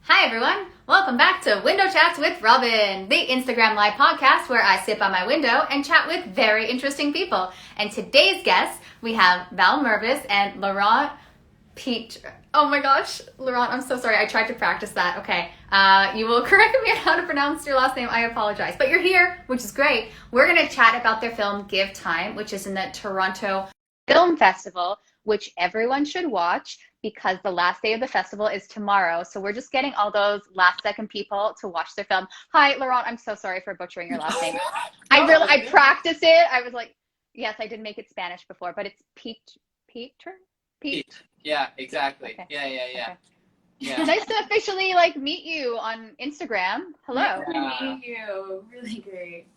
Hi everyone, welcome back to Window Chats with Robyn, the Instagram live podcast where I sit by my window and chat with very interesting people. And today's guests, we have Val Mervis and Laurent Pitre. Oh my gosh, Laurent, I'm so sorry. I tried to practice that. Okay, you will correct me on how to pronounce your last name. I apologize. But you're here, which is great. We're going to chat about their film Give Time, which is in the Toronto Film Festival, which everyone should watch because the last day of the festival is tomorrow. So we're just getting all those last second people to watch their film. Hi, Laurent. I'm so sorry for butchering your last name. I practiced it. I was like, yes, I did make it Spanish before, but it's Pitre? Pete. Yeah, exactly. Okay. Yeah. Okay. Yeah. Nice to officially meet you on Instagram. Hello. Nice to meet you. Really great.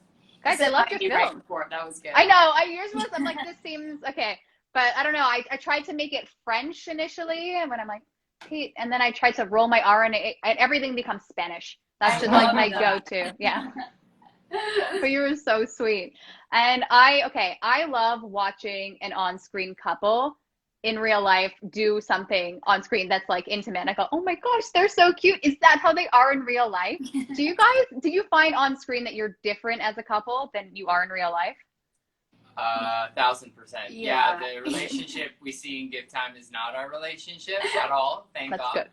Guys, I loved your film. Right before. That was good. I know. Yours was, I'm like, this seems okay. But I don't know. I tried to make it French initially, and when I'm like, Pete, and then I tried to roll my R and everything becomes Spanish. That's just like my go-to. Yeah. But you were so sweet. And I love watching an on-screen couple in real life do something on screen that's like intimate. I go, oh my gosh, they're so cute. Is that how they are in real life? Do you find on screen that you're different as a couple than you are in real life? 1,000%. Yeah. The relationship we see in Give Time is not our relationship at all. Thank That's God.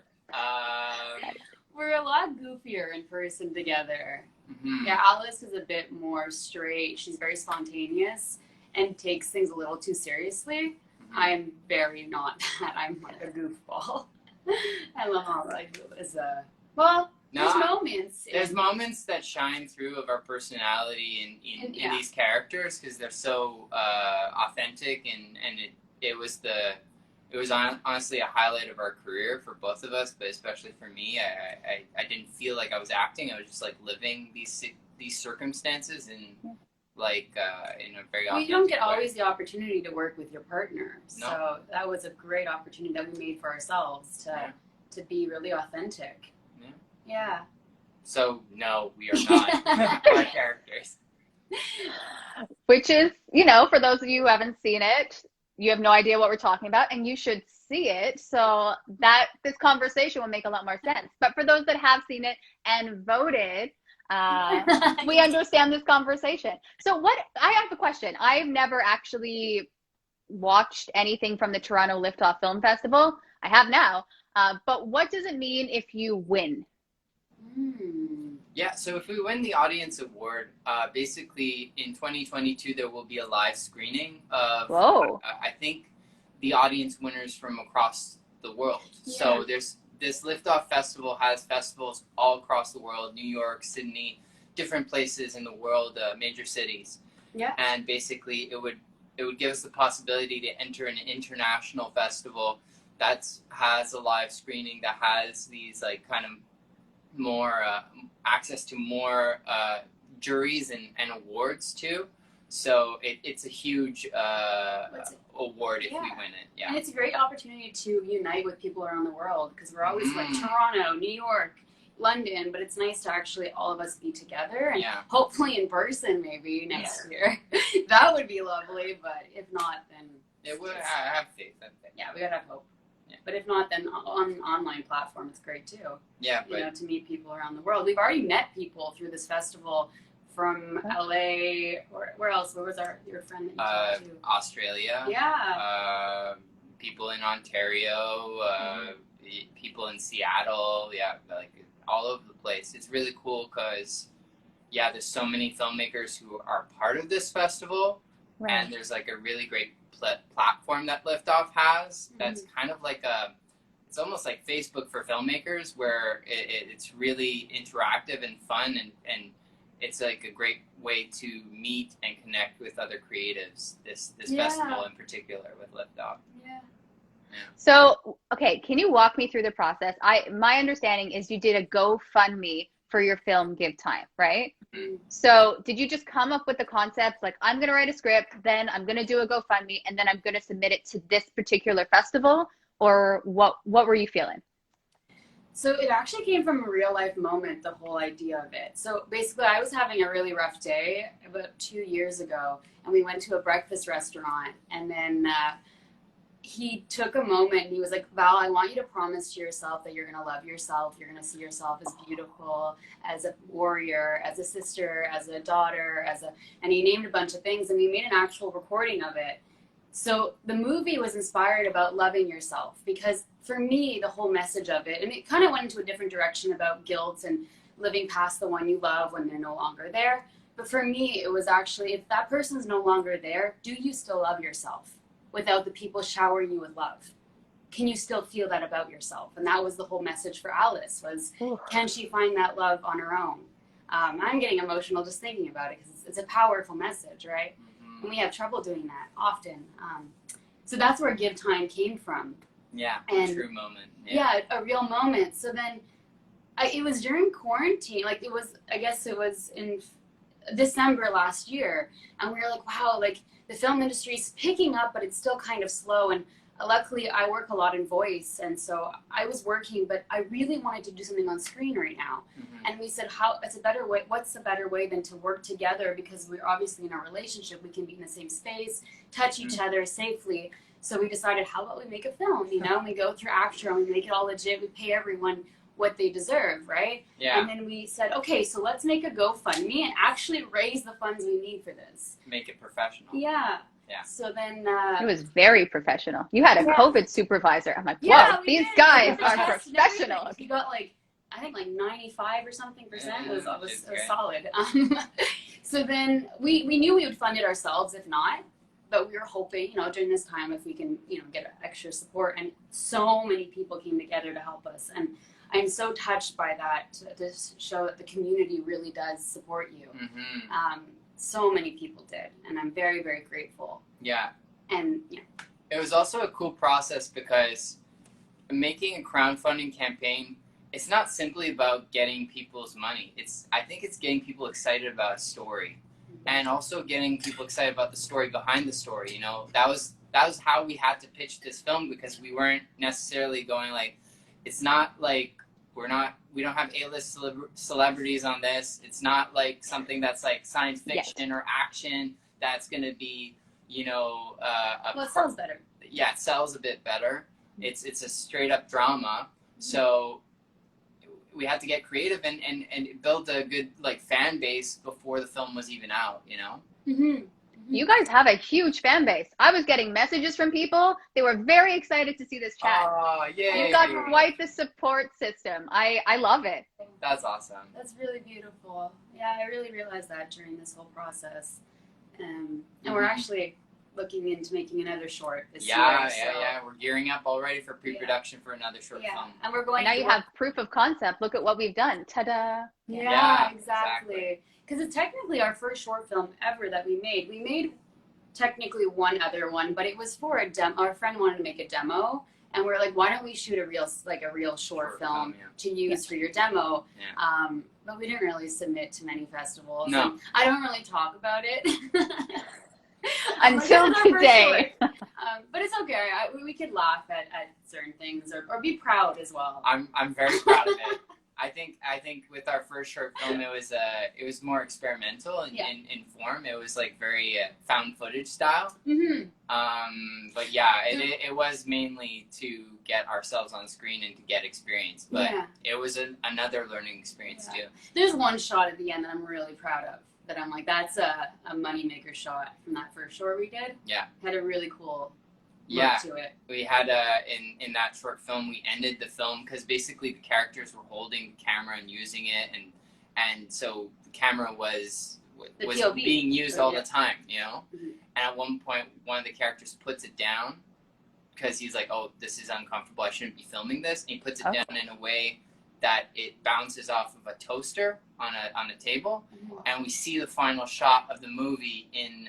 Good. We're a lot goofier in person together. Mm-hmm. Yeah, Alice is a bit more straight. She's very spontaneous and takes things a little too seriously. Mm-hmm. I'm very not that. I'm like a goofball. I love how there's moments. There's moments that shine through of our personality in these characters because they're so authentic and it was honestly a highlight of our career for both of us, but especially for me. I didn't feel like I was acting. I was just like living these circumstances in a very authentic you don't get way. always the opportunity to work with your partner. No. So that was a great opportunity that we made for ourselves to be really authentic. Yeah. So, no, we are not our characters. Which is, for those of you who haven't seen it, you have no idea what we're talking about, and you should see it so that this conversation will make a lot more sense. But for those that have seen it and voted, we understand this conversation. So I have a question. I've never actually watched anything from the Toronto Liftoff Film Festival. I have now. But what does it mean if you win? Yeah, so if we win the audience award, basically in 2022 there will be a live screening of I think the audience winners from across the world. Yeah. So this Liftoff Festival has festivals all across the world, New York, Sydney, different places in the world, major cities. Yeah. And basically it would give us the possibility to enter an international festival that has a live screening, that has these kind of more access to more juries and awards too. So it's a huge award if we win it. Yeah. And it's a great opportunity to unite with people around the world because we're always like Toronto, New York, London, but it's nice to actually all of us be together and hopefully in person maybe next year. That would be lovely, but if not, then it would. I have faith. Yeah, we gotta have hope. But if not, then on online platform, it's great too. Yeah, but to meet people around the world. We've already met people through this festival from LA. Or where else? Where was your friend that you talked to? Australia. Yeah. People in Ontario. People in Seattle. Yeah, all over the place. It's really cool because there's so many filmmakers who are part of this festival, and there's a really great platform that Liftoff has that's kind of it's almost like Facebook for filmmakers where it's really interactive and fun and it's a great way to meet and connect with other creatives, this festival in particular with Liftoff. Yeah. So, okay, can you walk me through the process? My understanding is you did a GoFundMe for your film Give Time, right? Mm-hmm. So did you just come up with the concept, I'm going to write a script, then I'm going to do a GoFundMe, and then I'm going to submit it to this particular festival? Or what were you feeling? So it actually came from a real life moment, the whole idea of it. So basically I was having a really rough day about 2 years ago, and we went to a breakfast restaurant, and then he took a moment and he was like, Val, I want you to promise to yourself that you're going to love yourself. You're going to see yourself as beautiful, as a warrior, as a sister, as a daughter, and he named a bunch of things, and we made an actual recording of it. So the movie was inspired about loving yourself, because for me, the whole message of it, and it kind of went into a different direction about guilt and living past the one you love when they're no longer there. But for me, it was actually, if that person's no longer there, do you still love yourself without the people showering you with love? Can you still feel that about yourself? And that was the whole message for Alice, was can she find that love on her own? I'm getting emotional just thinking about it, because it's a powerful message, right? And we have trouble doing that often. So that's where Give Time came from. Yeah, and a true moment. Yeah, a real moment. So then it was during quarantine, like I guess it was in December last year, and we were like, wow, like the film industry is picking up, but it's still kind of slow. And luckily I work a lot in voice, and so I was working, but I really wanted to do something on screen right now. And we said, what's a better way than to work together, because we're obviously in a relationship, we can be in the same space, touch each other safely. So we decided, how about we make a film, and we go through Actor and we make it all legit, we pay everyone what they deserve, right? Yeah. And then we said, okay, so let's make a GoFundMe and actually raise the funds we need for this. Make it professional. Yeah. Yeah. So then it was very professional. You had a COVID supervisor. I'm like, whoa, these guys are professional. He got I think 95 or something percent. It was solid. So then we knew we would fund it ourselves if not, but we were hoping, during this time, if we can, get extra support. And so many people came together to help us. And I'm so touched by that, to show that the community really does support you. So many people did, and I'm very, very grateful. Yeah. And it was also a cool process, because making a crowdfunding campaign, it's not simply about getting people's money. I think it's getting people excited about a story, and also getting people excited about the story behind the story. That was how we had to pitch this film, because we weren't necessarily going like, it's not like we don't have A-list celebrities on this. It's not like something that's like science fiction or action that's going to be, well, it sells better. Yeah, it sells a bit better. It's a straight up drama. So we had to get creative and build a good fan base before the film was even out, You guys have a huge fan base. I was getting messages from people. They were very excited to see this chat. Oh, yeah. You've got quite the support system. I love it. That's awesome. That's really beautiful. Yeah, I really realized that during this whole process. And we're actually looking into making another short this year. Yeah. We're gearing up already for pre-production for another short film. And we're going. And now you have proof of concept. Look at what we've done. Ta-da! Yeah, exactly. Because it's technically our first short film ever that we made. We made technically one other one, but it was for a demo. Our friend wanted to make a demo, and we're like, why don't we shoot a real short film to use for your demo? Yeah. But we didn't really submit to many festivals. No. I don't really talk about it. Until today. But it's okay. We could laugh at certain things or be proud as well. I'm very proud of it. I think with our first short film, it was more experimental in form. It was very found footage style. But yeah, it was mainly to get ourselves on screen and to get experience. But it was another learning experience too. There's one shot at the end that I'm really proud of. That I'm like, that's a moneymaker shot from that first short we did. Yeah. Had a really cool look to it. We had in that short film, we ended the film because basically the characters were holding the camera and using it, and so the camera was being used all the time, And at one point, one of the characters puts it down because he's like, "Oh, this is uncomfortable. I shouldn't be filming this." And he puts it down in a way that it bounces off of a toaster on a table, and we see the final shot of the movie in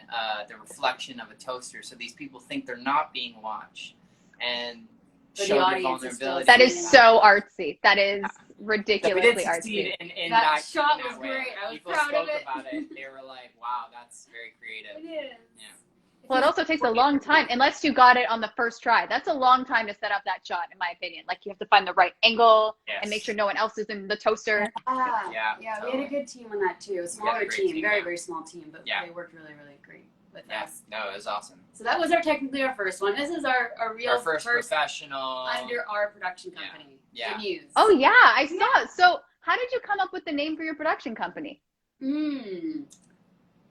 the reflection of a toaster. So these people think they're not being watched, and show their vulnerability. That is so artsy. That is ridiculously artsy. In that shot was great. I was people proud spoke of it. about it. They were like, "Wow, that's very creative." It is. Yeah. Well, it also takes a long time, unless you got it on the first try. That's a long time to set up that shot, in my opinion. You have to find the right angle and make sure no one else is in the toaster. Yeah, totally. We had a good team on that too. A smaller team, very, very small team, but they worked really, really great. with Yeah, us. no, it was awesome. So that was technically our first one. This is our real first professional under our production company. Yeah. The Muse. Oh yeah, I saw. So how did you come up with the name for your production company?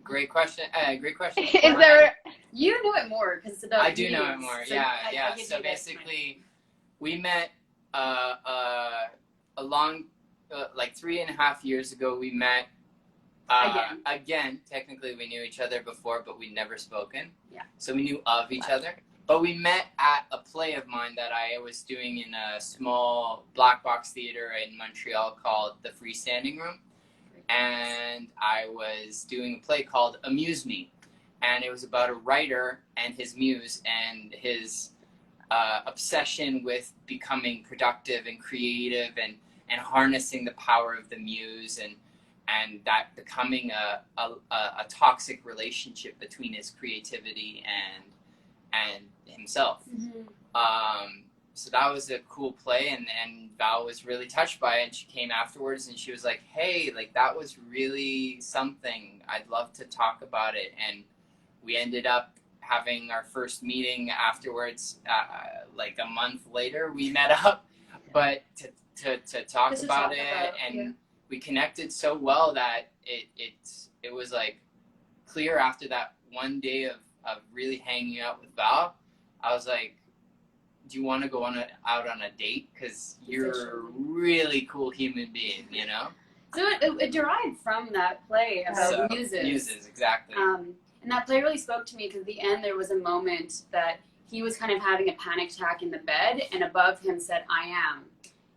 Great question. Great question. Is there? You knew it more because it's about. I do know it more. So yeah. So basically, we met a long, like 3.5 years ago. We met. Again, technically we knew each other before, but we'd never spoken. Yeah. So we knew of each other. But we met at a play of mine that I was doing in a small black box theater in Montreal called The Freestanding Room. And I was doing a play called Amuse Me. And it was about a writer and his muse and his obsession with becoming productive and creative and harnessing the power of the muse and that becoming a toxic relationship between his creativity and himself. So that was a cool play, and Val was really touched by it, and she came afterwards and she was like, hey, like that was really something. I'd love to talk about it. And we ended up having our first meeting afterwards, like a month later we met up, but to talk about it. And we connected so well that it was like clear after that one day of really hanging out with Val. I was like, do you want to go out on a date? Because you're a really cool human being, you know? So it derived from that play about muses. Muses, exactly. And that play really spoke to me because at the end there was a moment that he was kind of having a panic attack in the bed, and above him said, I am.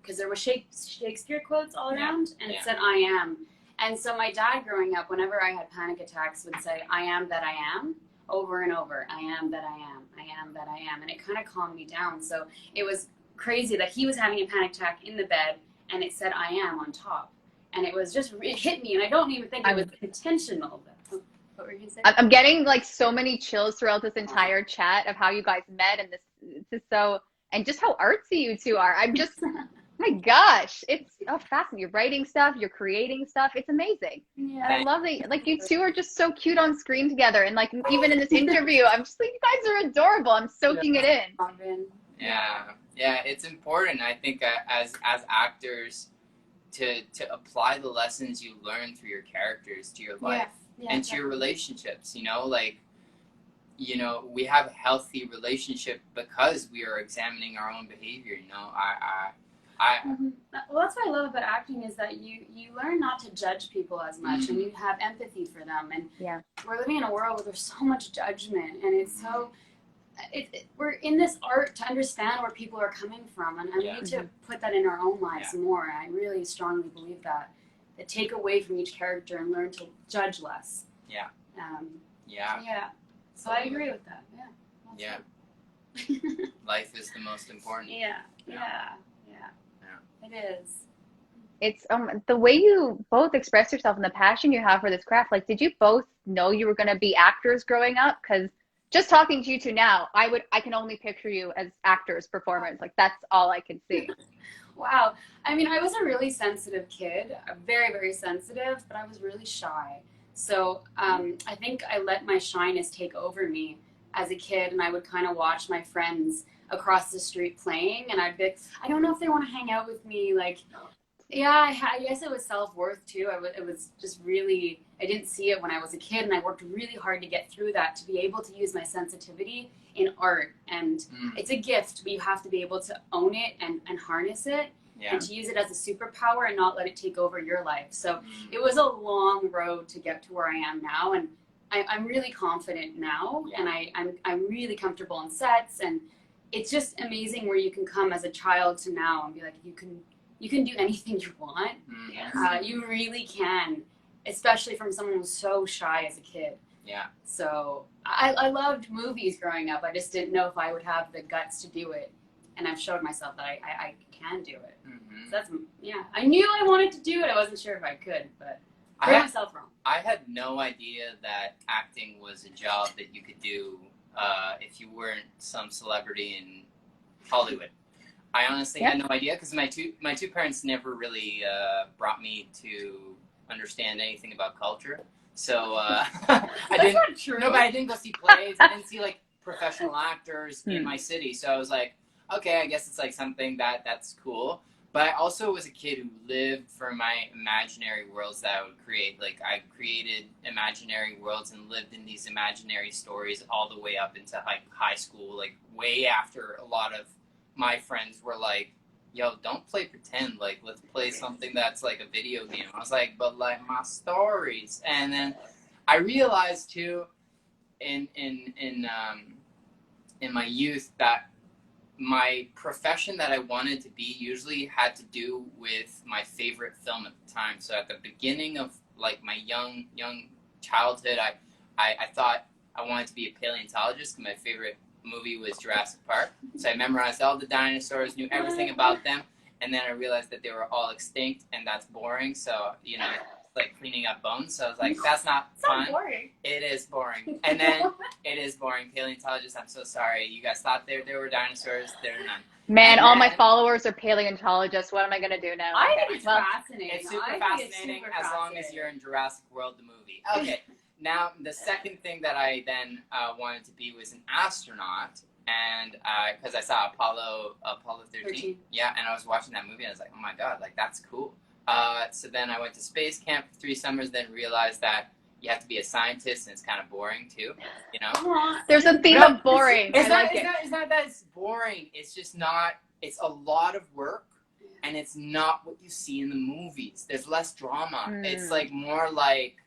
Because there were Shakespeare quotes all around, and it said, I am. And so my dad growing up, whenever I had panic attacks, would say, I am that I am, over and over. I am that I am. I am that I am. And it kind of calmed me down. So it was crazy that he was having a panic attack in the bed, and it said, I am on top. And it was just, it hit me, and I don't even think it was intentional. What were you saying? I'm getting like so many chills throughout this entire chat of how you guys met, and this is so, and just how artsy you two are. I'm just... My gosh, it's fascinating. You're writing stuff, you're creating stuff. It's amazing. Yeah. And I love that, like, you two are just so cute on screen together. And, like, even in this interview, I'm just like, you guys are adorable. I'm soaking it in. Yeah, it's important, I think, as actors to apply the lessons you learn through your characters to your life and to your relationships, you know? Like, you know, we have a healthy relationship because we are examining our own behavior, you know? Well, that's what I love about acting is that you learn not to judge people as much, and you have empathy for them. And we're living in a world where there's so much judgment, and it's so we're in this art to understand where people are coming from, and we need to put that in our own lives more. And I really strongly believe that take away from each character and learn to judge less. So I agree with that. Life is the most important. It is. It's the way you both express yourself and the passion you have for this craft. Like, did you both know you were going to be actors growing up? Because just talking to you two now, I can only picture you as actors, performers. Like, that's all I can see. Wow. I mean, I was a really sensitive kid, very, very sensitive, but I was really shy. So I think I let my shyness take over me as a kid, and I would kind of watch my friends across the street playing, and I'd be like, I don't know if they want to hang out with me. Like, I guess it was self-worth too. It was just really, I didn't see it when I was a kid, and I worked really hard to get through that, to be able to use my sensitivity in art. And it's a gift, but you have to be able to own it and harness it, and to use it as a superpower and not let it take over your life. So it was a long road to get to where I am now, and I'm really confident now, and I'm really comfortable on sets, and it's just amazing where you can come as a child to now and be like, you can do anything you want. You really can, especially from someone who's so shy as a kid. So I loved movies growing up. I just didn't know if I would have the guts to do it, and I've showed myself that I can do it. So that's I knew I wanted to do it. I wasn't sure if I could, but I proved myself wrong. I had no idea that acting was a job that you could do if you weren't some celebrity in Hollywood. I honestly had no idea, because my two parents never really brought me to understand anything about culture. So I That's didn't. not true. No, but I didn't go see plays. I didn't see like professional actors in my city. So I was like, okay, I guess it's like something that's cool. But I also was a kid who lived for my imaginary worlds that I would create. Like I created imaginary worlds and lived in these imaginary stories all the way up into like high school, like way after a lot of my friends were like, yo, don't play pretend, like let's play something that's like a video game. I was like, but like my stories. And then I realized too in my youth that my profession that I wanted to be usually had to do with my favorite film at the time. So at the beginning of like my young childhood, I thought I wanted to be a paleontologist because my favorite movie was Jurassic Park. So I memorized all the dinosaurs, knew everything about them, and then I realized that they were all extinct and that's boring. So, you know, like cleaning up bones. So I was like, that's not fun. Boring. It is boring. And then it is boring. Paleontologists, I'm so sorry. You guys thought there were dinosaurs. There are none. Man, And all my then- followers are paleontologists. What am I going to do now? I think it's Well, fascinating. It's super I think fascinating super as long as fascinating. you're in Jurassic World, the movie. Okay. Now, the second thing that I then wanted to be was an astronaut. And because I saw Apollo 13. Yeah, and I was watching that movie and I was like, oh my God, like that's cool. So then I went to space camp for 3 summers, then realized that you have to be a scientist and it's kind of boring too, you know? there's a theme No, of boring. It's I not, like it. it's not that it's boring. It's just not, it's a lot of work and it's not what you see in the movies. There's less drama. It's like more like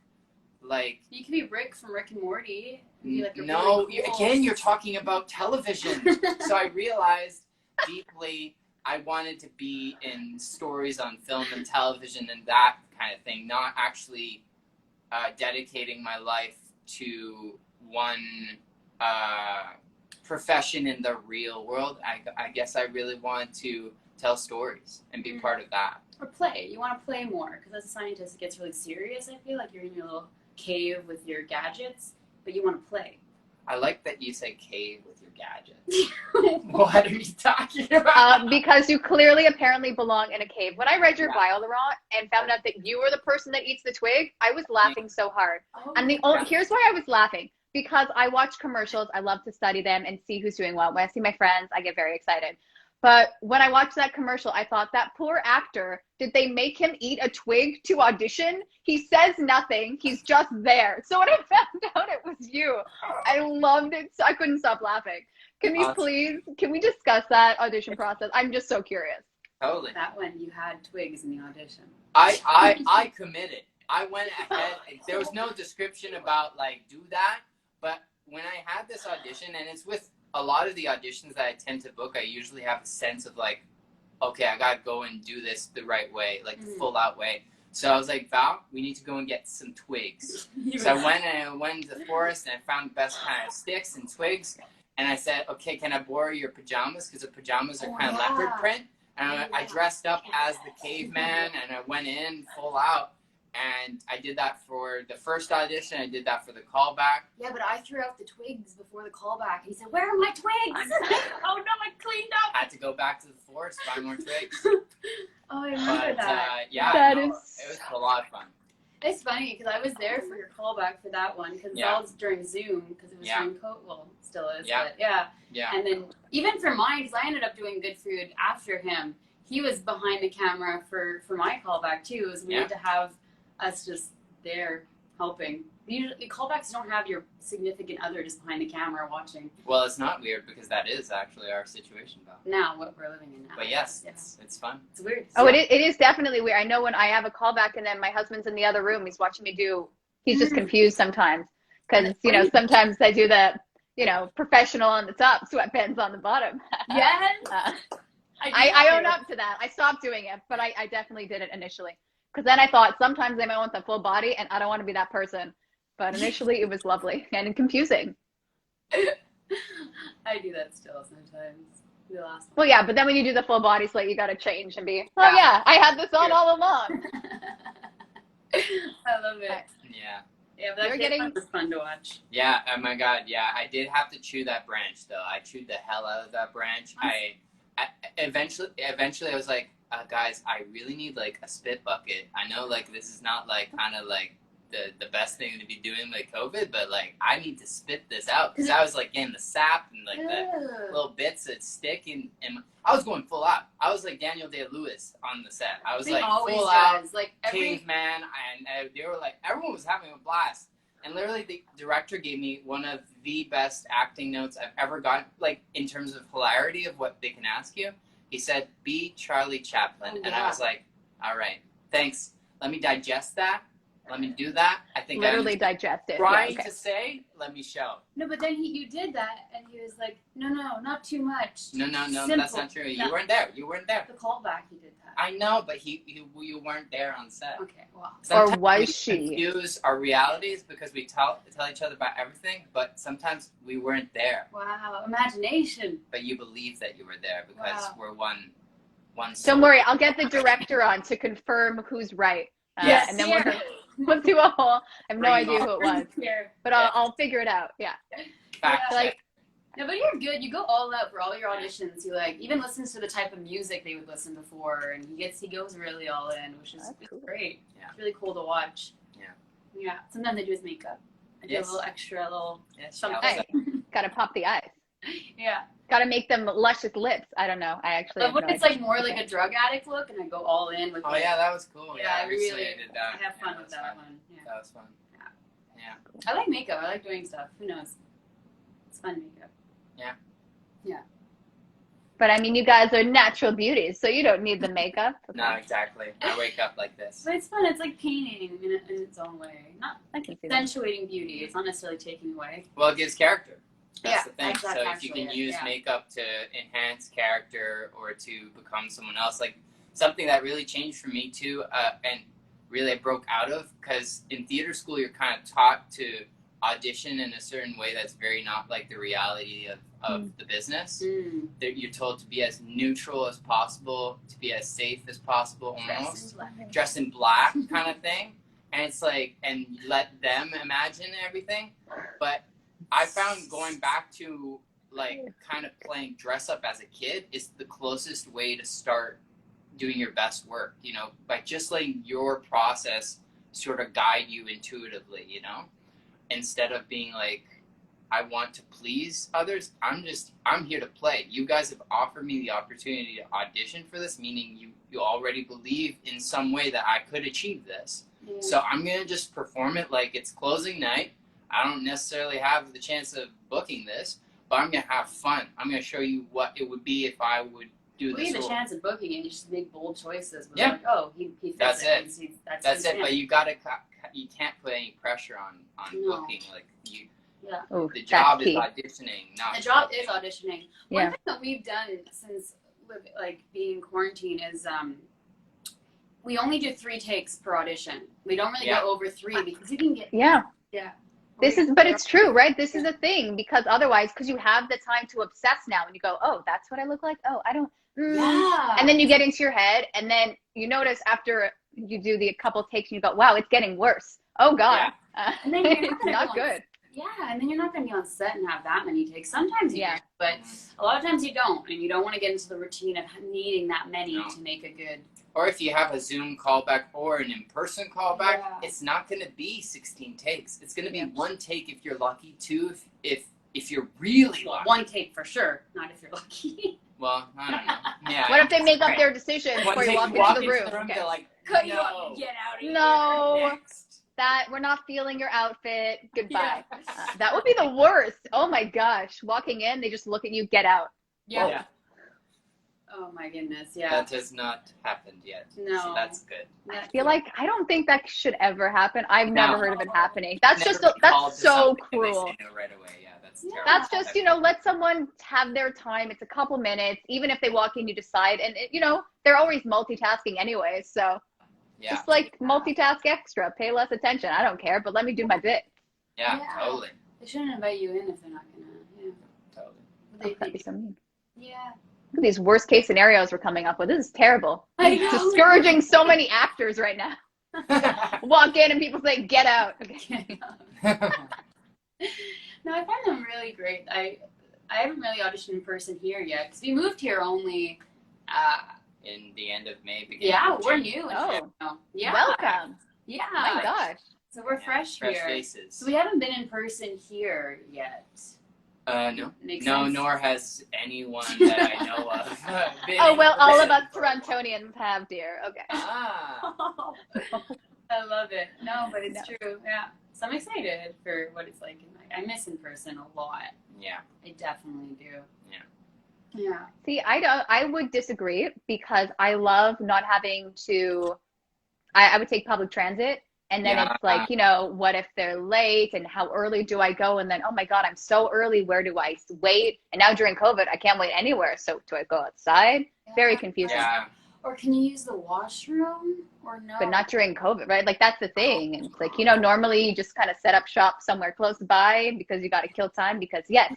You could be Rick from Rick and Morty. Be like a no, really cool... again, you're talking about television. So I realized deeply I wanted to be in stories on film and television and that kind of thing, not actually dedicating my life to one profession in the real world. I guess I really wanted to tell stories and be part of that. Or play. You want to play more because as a scientist, it gets really serious. I feel like you're in your little cave with your gadgets, but you want to play. I like that you say cave with your gadgets. What are you talking about? Because you clearly apparently belong in a cave. When I read your bio, Laurent, and found out that you were the person that eats the twig, I was laughing so hard. And here's why I was laughing. Because I watch commercials, I love to study them and see who's doing what. When I see my friends, I get very excited. But when I watched that commercial, I thought, that poor actor, did they make him eat a twig to audition? He says nothing. He's just there. So when I found out it was you, I loved it. So I couldn't stop laughing. Can we discuss that audition process? I'm just so curious. Totally. That when you had twigs in the audition. I committed. I went ahead. There was no description about like do that. But when I had this audition, and it's with a lot of the auditions that I tend to book, I usually have a sense of like, okay, I gotta go and do this the right way, like the full out way. So I was like, Val, we need to go and get some twigs. So I went into the forest and I found the best kind of sticks and twigs. And I said, okay, can I borrow your pajamas? Because the pajamas are kind of leopard print. And I dressed up as the caveman and I went in full out. And I did that for the first audition. I did that for the callback. Yeah, but I threw out the twigs before the callback. He said, where are my twigs? Oh, no, I cleaned up. I had to go back to the forest, find more twigs. Oh, I remember that. Yeah, it was a lot of fun. It's funny because I was there for your callback for that one because that was during Zoom because it was during COVID. Well, still is. Yeah. But yeah. Yeah. And then even for mine, because I ended up doing Good Food after him, he was behind the camera for my callback too. It was weird to have us just there helping. Usually, callbacks don't have your significant other just behind the camera watching. Well, it's not weird because that is actually our situation, Val. Now, what we're living in now. But yes, it's fun. It's weird. Oh, it is definitely weird. I know when I have a callback and then my husband's in the other room, he's watching me he's just confused sometimes. Because, sometimes I do the, professional on the top, sweatpants on the bottom. Yes. I own up to that. I stopped doing it, but I definitely did it initially. Because then I thought sometimes they might want the full body, and I don't want to be that person. But initially, it was lovely and confusing. I do that still sometimes. The last one. Well, yeah, but then when you do the full body Slate, you got to change and be, oh, yeah, I had this on all along. I love it. Yeah. Yeah, but that was fun to watch. Yeah, oh my God, yeah. I did have to chew that branch, though. I chewed the hell out of that branch. I eventually I was like, guys, I really need, like, a spit bucket. I know, like, this is not, like, kind of, like, the best thing to be doing with COVID, but like I need to spit this out because I was like getting the sap and like the little bits that stick and I was going full out. I was like Daniel Day-Lewis on the set. I was like full out, like caveman, and they were like everyone was having a blast. And literally, the director gave me one of the best acting notes I've ever gotten, like in terms of hilarity of what they can ask you. He said, "Be Charlie Chaplin," and I was like, "All right, thanks. Let me digest that. Let me do that." I think literally digest it. Trying to say, let me show. No, but then you did that, and he was like, "No, not too much." No, Simple. that's not true. You weren't there. You weren't there. The callback, he did that. I know, but you weren't there on set. Okay, well. Sometimes or was we she? confuse our realities because we tell each other about everything, but sometimes we weren't there. Wow, imagination. But you believe that you were there because we're one. Don't worry, I'll get the director on to confirm who's right. Yes. And then we'll do a whole. I have no idea who it was, but I'll figure it out. Yeah. Fact check. No, but you're good. You go all out for all your auditions. He like even listens to the type of music they would listen before, and he goes really all in, which is cool. great. Yeah. It's really cool to watch. Yeah. Yeah. Sometimes I do his makeup. I do a little extra, something. Hey, gotta pop the eyes. Yeah. Gotta make them luscious lips. I don't know. I actually. But when it's like more like a drug addict look, and I go all in with. Oh yeah, that was cool. Yeah, I recently really did that. I have fun with that one. Yeah. That was fun. Yeah. I like makeup. I like doing stuff. Who knows? It's fun makeup. Yeah. Yeah. But I mean, you guys are natural beauties, so you don't need the makeup. Okay. No, exactly. I wake up like this. But it's fun. It's like painting in its own way. Not like accentuating beauty. It's not necessarily taking away. Well, it gives character. That's the thing. Exactly. So if you can use makeup to enhance character or to become someone else, like something that really changed for me too, and really I broke out of, because in theater school you're kind of taught to audition in a certain way that's very not like the reality of the business. That you're told to be as neutral as possible, to be as safe as possible, almost dress in black kind of thing, and it's like, and let them imagine everything. But I found going back to like kind of playing dress up as a kid is the closest way to start doing your best work, you know, by just letting your process sort of guide you intuitively, you know, instead of being like, I want to please others. I'm here to play. You guys have offered me the opportunity to audition for this, meaning you already believe in some way that I could achieve this. Yeah. So I'm going to just perform it like it's closing night. I don't necessarily have the chance of booking this, but I'm going to have fun. I'm going to show you what it would be if I would do this. We have the chance of booking it. You just make bold choices. Yeah. Like, oh, he fits that's it. That's it. Man. But you can't put any pressure on booking. Like the job is auditioning. Not the job is auditioning. Yeah. One thing that we've done since like being in quarantine is we only do 3 takes per audition. We don't really go over 3 because you can get yeah. But it's true, right? This is a thing, because otherwise, because you have the time to obsess now and you go, oh, that's what I look like? Oh, I don't. Yeah. And then you get into your head, and then you notice after you do the couple takes, and you go, wow, it's getting worse. Oh, God. Yeah. And then you're not good. Yeah, and then you're not going to be on set and have that many takes. Sometimes you do, but a lot of times you don't, and you don't want to get into the routine of needing that many to make a good. Or if you have a Zoom callback or an in-person callback, it's not going to be 16 takes. It's going to be 1 take if you're lucky, 2 if you're really lucky. 1 take for sure, not if you're lucky. Well, I don't know. Yeah. What if they make up their decision before you walk into the room? Okay. They're like, cut you off, get out of here. No. That we're not feeling your outfit. Goodbye. That would be the worst. Oh my gosh. Walking in, they just look at you, get out. Yeah. Oh my goodness, yeah. That has not happened yet. No. So that's good. I feel like I don't think that should ever happen. I've never heard of it happening. That's just that's so cruel. They say no right away. Yeah, that's terrible. That's just, let someone have their time. It's a couple minutes. Even if they walk in, you decide, and they're always multitasking anyway. So just like multitask extra, pay less attention. I don't care, but let me do my bit. Yeah, totally. They shouldn't invite you in if they're not gonna. Yeah, totally. That'd be so mean. Yeah. Look at these worst case scenarios we're coming up with. This is terrible. I know. It's discouraging so many actors right now. Walk in and people say, get out. Okay. No, I find them really great. I haven't really auditioned in person here yet because we moved here only in the end of May. Yeah, we're June. new. Oh, yeah. welcome. Yeah. My gosh. So we're fresh here. Fresh faces. So we haven't been in person here yet. No. Makes no, sense. nor has anyone that I know of been Oh, in well, all of person us for a while. Torontonians have, dear. Okay. Ah. I love it. No, but it's true. Yeah. So I'm excited for what it's like. I miss in person a lot. Yeah. I definitely do. Yeah. Yeah. See, I would disagree because I love not having to, I would take public transit. And then it's like, you know, what if they're late and how early do I go? And then, oh my God, I'm so early. Where do I wait? And now during COVID, I can't wait anywhere. So do I go outside? Yeah. Very confusing. Yeah. Or can you use the washroom or no? But not during COVID, right? Like that's the thing. And it's like, you know, normally you just kind of set up shop somewhere close by because you got to kill time because yes,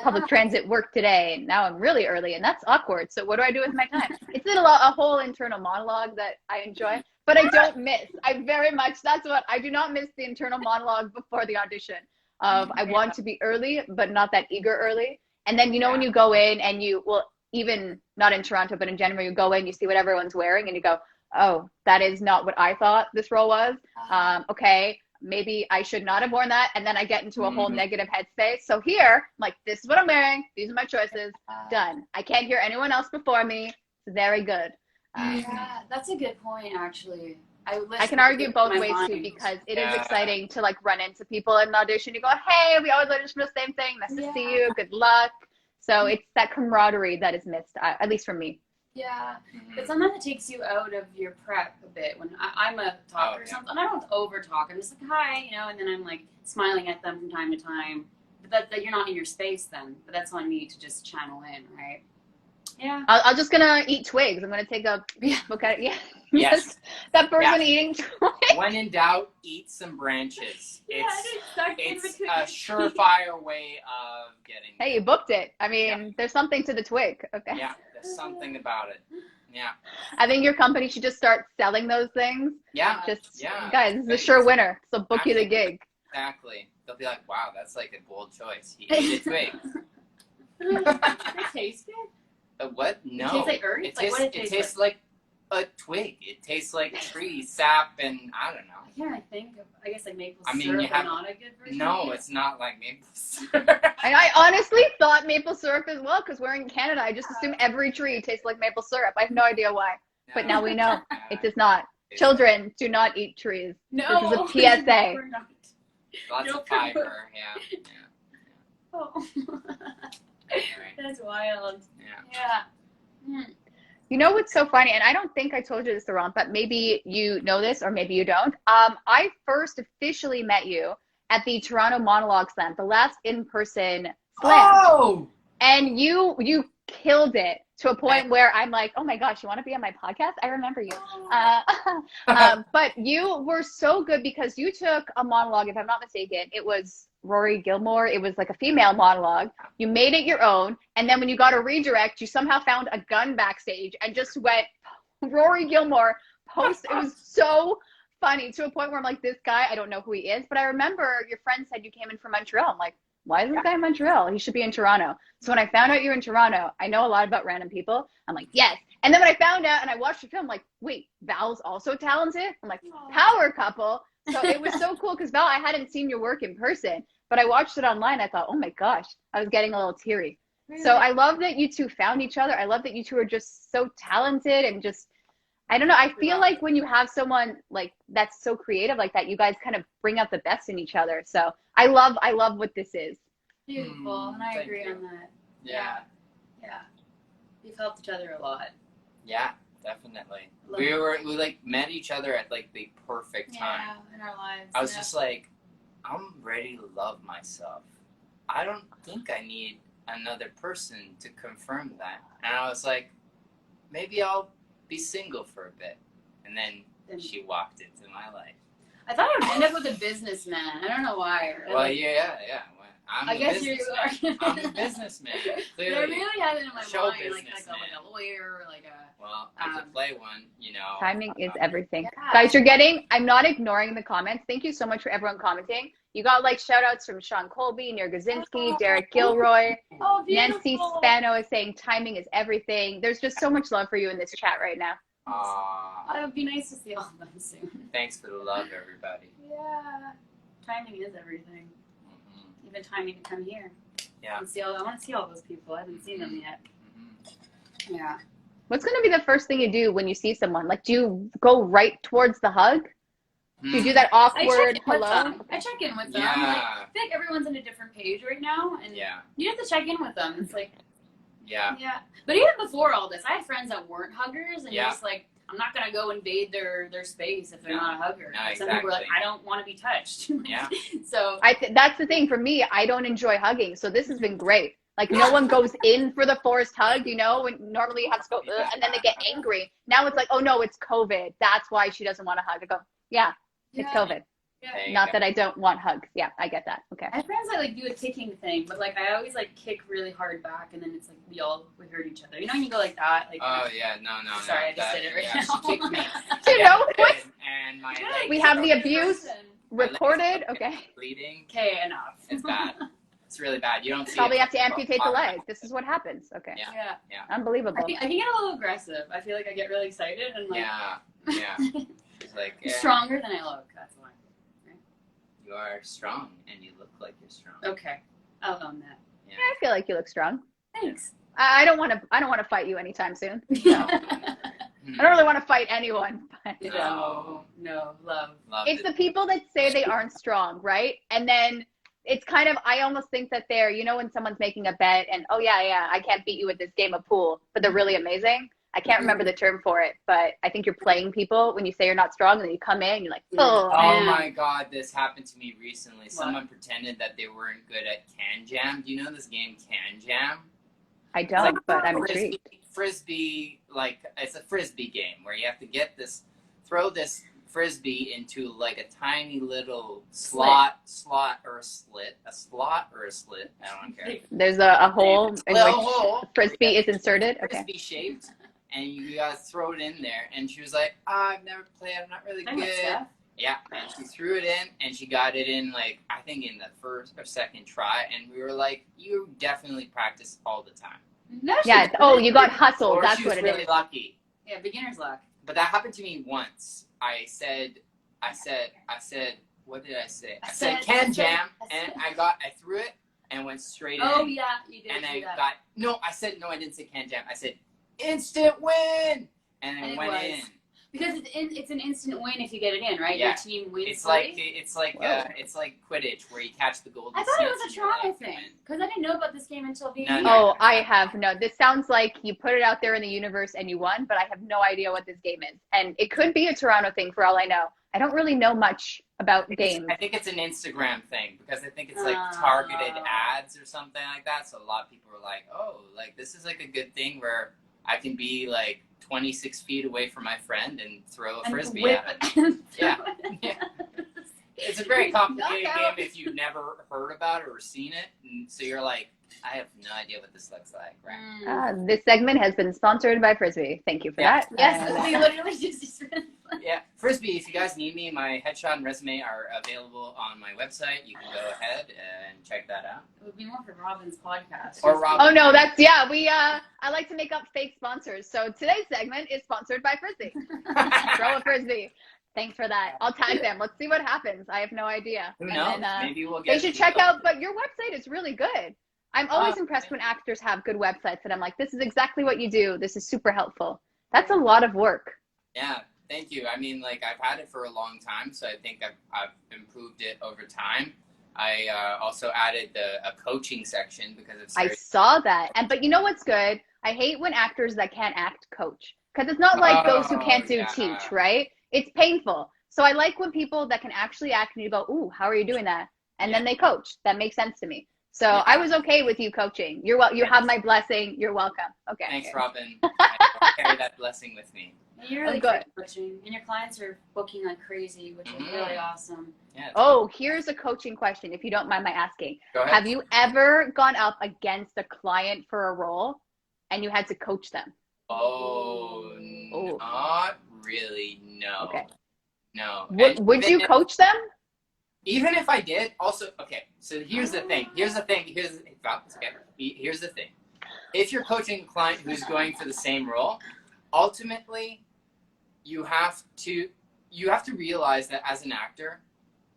public transit worked today. And now I'm really early and that's awkward. So what do I do with my time? It's a whole internal monologue that I enjoy. But I don't miss. I very much, I do not miss the internal monologue before the audition of I want to be early, but not that eager early. And then, you know, when you go in and even not in Toronto, but in general, you go in, you see what everyone's wearing and you go, oh, that is not what I thought this role was. Okay, maybe I should not have worn that. And then I get into a whole negative headspace. So here, I'm like, this is what I'm wearing. These are my choices. Done. I can't hear anyone else before me. It's very good. Yeah, that's a good point, actually. I can argue both ways too because it is exciting to like run into people in an audition. You go, hey, we always audition for the same thing. Nice to see you. Good luck. So it's that camaraderie that is missed, at least for me. Yeah, but sometimes it takes you out of your prep a bit. When I'm a talker or something, I don't over talk. I'm just like, hi, you know, and then I'm like smiling at them from time to time. But that you're not in your space then. But that's on me to just channel in, right? Yeah. I'm just gonna eat twigs. I'm gonna take a look at it. Yeah. Yes. That person eating twigs. When in doubt, eat some branches. It's a surefire way of getting. Hey, you booked it. I mean, there's something to the twig. Okay. Yeah, there's something about it. Yeah. I think your company should just start selling those things. Yeah. Guys, this is a sure winner. So book you the gig. Exactly. They'll be like, wow, that's like a bold choice. He ate a twig. Does it taste good? What? No. It tastes like earth? It tastes like a twig. It tastes like tree sap and I don't know. I can't think of, I guess like maple I mean, syrup you have, not a good version. No, it's not like maple syrup. And I honestly thought maple syrup as well because we're in Canada. I just assume every tree tastes like maple syrup. I have no idea why. But now we know. It does not. Children, do not eat trees. No. This is a PSA. Lots of fiber, yeah. Oh. Anyway. That's wild. Yeah. You know what's so funny, and I don't think I told you this, Laurent, but maybe you know this or maybe you don't. I first officially met you at the Toronto Monologue Slam, the last in-person slam. Oh! And you killed it to a point where I'm like, oh my gosh, you want to be on my podcast? I remember you. But you were so good because you took a monologue, if I'm not mistaken. It was Rory Gilmore. It was like a female monologue. You made it your own. And then when you got a redirect, you somehow found a gun backstage and just went Rory Gilmore post. It was so funny to a point where I'm like, this guy, I don't know who he is. But I remember your friend said you came in from Montreal. I'm like, why is this guy in Montreal? He should be in Toronto. So when I found out you're in Toronto, I know a lot about random people. I'm like, yes. And then when I found out and I watched the film, I'm like, wait, Val's also talented? I'm like, power couple. So it was so cool because Val, I hadn't seen your work in person, but I watched it online. I thought, oh my gosh, I was getting a little teary. Really? So I love that you two found each other. I love that you two are just so talented and just, I don't know. I feel like when you have someone like that's so creative like that, you guys kind of bring out the best in each other. So I love what this is. Beautiful, and I agree on that. Yeah. We've helped each other a lot. Yeah, definitely. We like met each other at like the perfect time. Yeah, in our lives. I was just like, I'm ready to love myself. I don't think I need another person to confirm that. And I was like, maybe I'll be single for a bit. And then she walked into my life. I thought I would end up with a businessman. I don't know why. Well, yeah. I guess you are. I'm a businessman. Clearly. But I really had it in my Show mind, like a lawyer, like a. Well, I could play one, you know. Timing is everything. Yeah. Guys, I'm not ignoring the comments. Thank you so much for everyone commenting. You got like shout outs from Sean Colby, Nir Gazinski, Derek Gilroy. Oh, Nancy Spano is saying timing is everything. There's just so much love for you in this chat right now. Aww. It would be nice to see all of them soon. Thanks for the love, everybody. Yeah. Timing is everything. Mm-hmm. Even timing to come here. Yeah. I want to see all those people. I haven't seen them yet. Mm-hmm. Yeah. What's going to be the first thing you do when you see someone? Like, do you go right towards the hug? Do you do that awkward hello? I check in with them. Yeah. Like, I feel like everyone's on a different page right now, and you have to check in with them. It's like, yeah. But even before all this, I had friends that weren't huggers, and you're just like, I'm not gonna go invade their space if they're not a hugger. No, Some people are like, I don't want to be touched. Yeah. So that's the thing for me. I don't enjoy hugging, so this has been great. Like, no one goes in for the forced hug, you know, when normally you have to go, and then they get angry. Now it's like, oh no, it's COVID. That's why she doesn't want to hug. I go, yeah, it's COVID. Yeah. Not that I don't want hugs. Yeah, I get that. Okay. I have friends that like do a kicking thing, but like I always like kick really hard back, and then it's like we hurt each other. You know when you go like that? Like, oh yeah, no. Sorry, I just did it right now. She kicked me. You know what? And my We have the abuse recorded. Okay. Bleeding. Okay, enough. It's bad. It's really bad. You don't see Probably it. have to amputate the leg. This is what happens. Okay. Yeah. Unbelievable. I can get a little aggressive. I feel like I get really excited and like It's like stronger than I look. That's why. Right? You are strong, and you look like you're strong. Okay, I'll own that. Yeah, I feel like you look strong. Thanks. I don't want to fight you anytime soon. So. I don't really want to fight anyone. But No, love. It's the people that say they aren't strong, right? And then it's kind of, I almost think that they're, you know, when someone's making a bet and, oh yeah, I can't beat you with this game of pool, but they're really amazing. I can't remember the term for it, but I think you're playing people when you say you're not strong and then you come in and you're like, oh my God, this happened to me recently. What? Someone pretended that they weren't good at Can Jam. Do you know this game, Can Jam? I don't, but I'm intrigued. Frisbee, like, it's a Frisbee game where you have to throw this Frisbee into like a tiny little slot or a slit. I don't care. There's a hole in which Frisbee is inserted. Okay. Frisbee shaped, and you gotta throw it in there. And she was like, I've never played. I'm not really good. Yeah, and she threw it in, and she got it in like I think in the first or second try. And we were like, you definitely practice all the time. No, yeah. Oh, you got hustled. That's what it really is. Lucky. Yeah, beginner's luck. But that happened to me once. I said, what did I say? I said Can Jam, and I threw it and went straight in. Oh yeah, you did. And I didn't say Can Jam. I said instant win, and I went in. Because it's an instant win if you get it in, right? Yeah. Your team wins. It's like Quidditch where you catch the golden. I thought it was a Toronto thing because I didn't know about this game until being here. Oh, I have no. This sounds like you put it out there in the universe and you won, but I have no idea what this game is, and it could be a Toronto thing for all I know. I don't really know much about games. I think it's an Instagram thing because I think it's like targeted ads or something like that. So a lot of people are like, oh, like this is like a good thing where I can be like 26 feet away from my friend and throw a Frisbee at him. Yeah. It's a very complicated game if you've never heard about it or seen it. And so you're like, I have no idea what this looks like. Right? This segment has been sponsored by Frisbee. Thank you for that. Yes, we literally just yeah, Frisbee, if you guys need me, my headshot and resume are available on my website. You can go ahead and check that out. It would be more for Robyn's podcast. Or Robyn. Oh no, that's I like to make up fake sponsors. So today's segment is sponsored by Frisbee. Throw a Frisbee. Thanks for that. I'll tag them. Let's see what happens. I have no idea. Who knows? Maybe we'll get. They should check out. But your website is really good. I'm always impressed when actors have good websites that I'm like, this is exactly what you do. This is super helpful. That's a lot of work. Yeah, thank you. I mean, like I've had it for a long time, so I think I've improved it over time. I also added a coaching section because it's. I saw that, but you know what's good? I hate when actors that can't act coach because it's not like those who can't do teach, right? It's painful. So I like when people that can actually act and you go, ooh, how are you doing that? And then they coach. That makes sense to me. So I was okay with you coaching. You have my blessing. You're welcome. Okay. Thanks, Robyn. I carry that blessing with me. You're really good at coaching, and your clients are booking like crazy, which is really awesome. Yeah, here's a coaching question, if you don't mind my asking. Go ahead. Have you ever gone up against a client for a role and you had to coach them? Not really. No. Okay. No. Would you coach them? Even if I did, also, okay, so here's the thing. Here's the thing. If you're coaching a client who's going for the same role, ultimately, you have to realize that as an actor,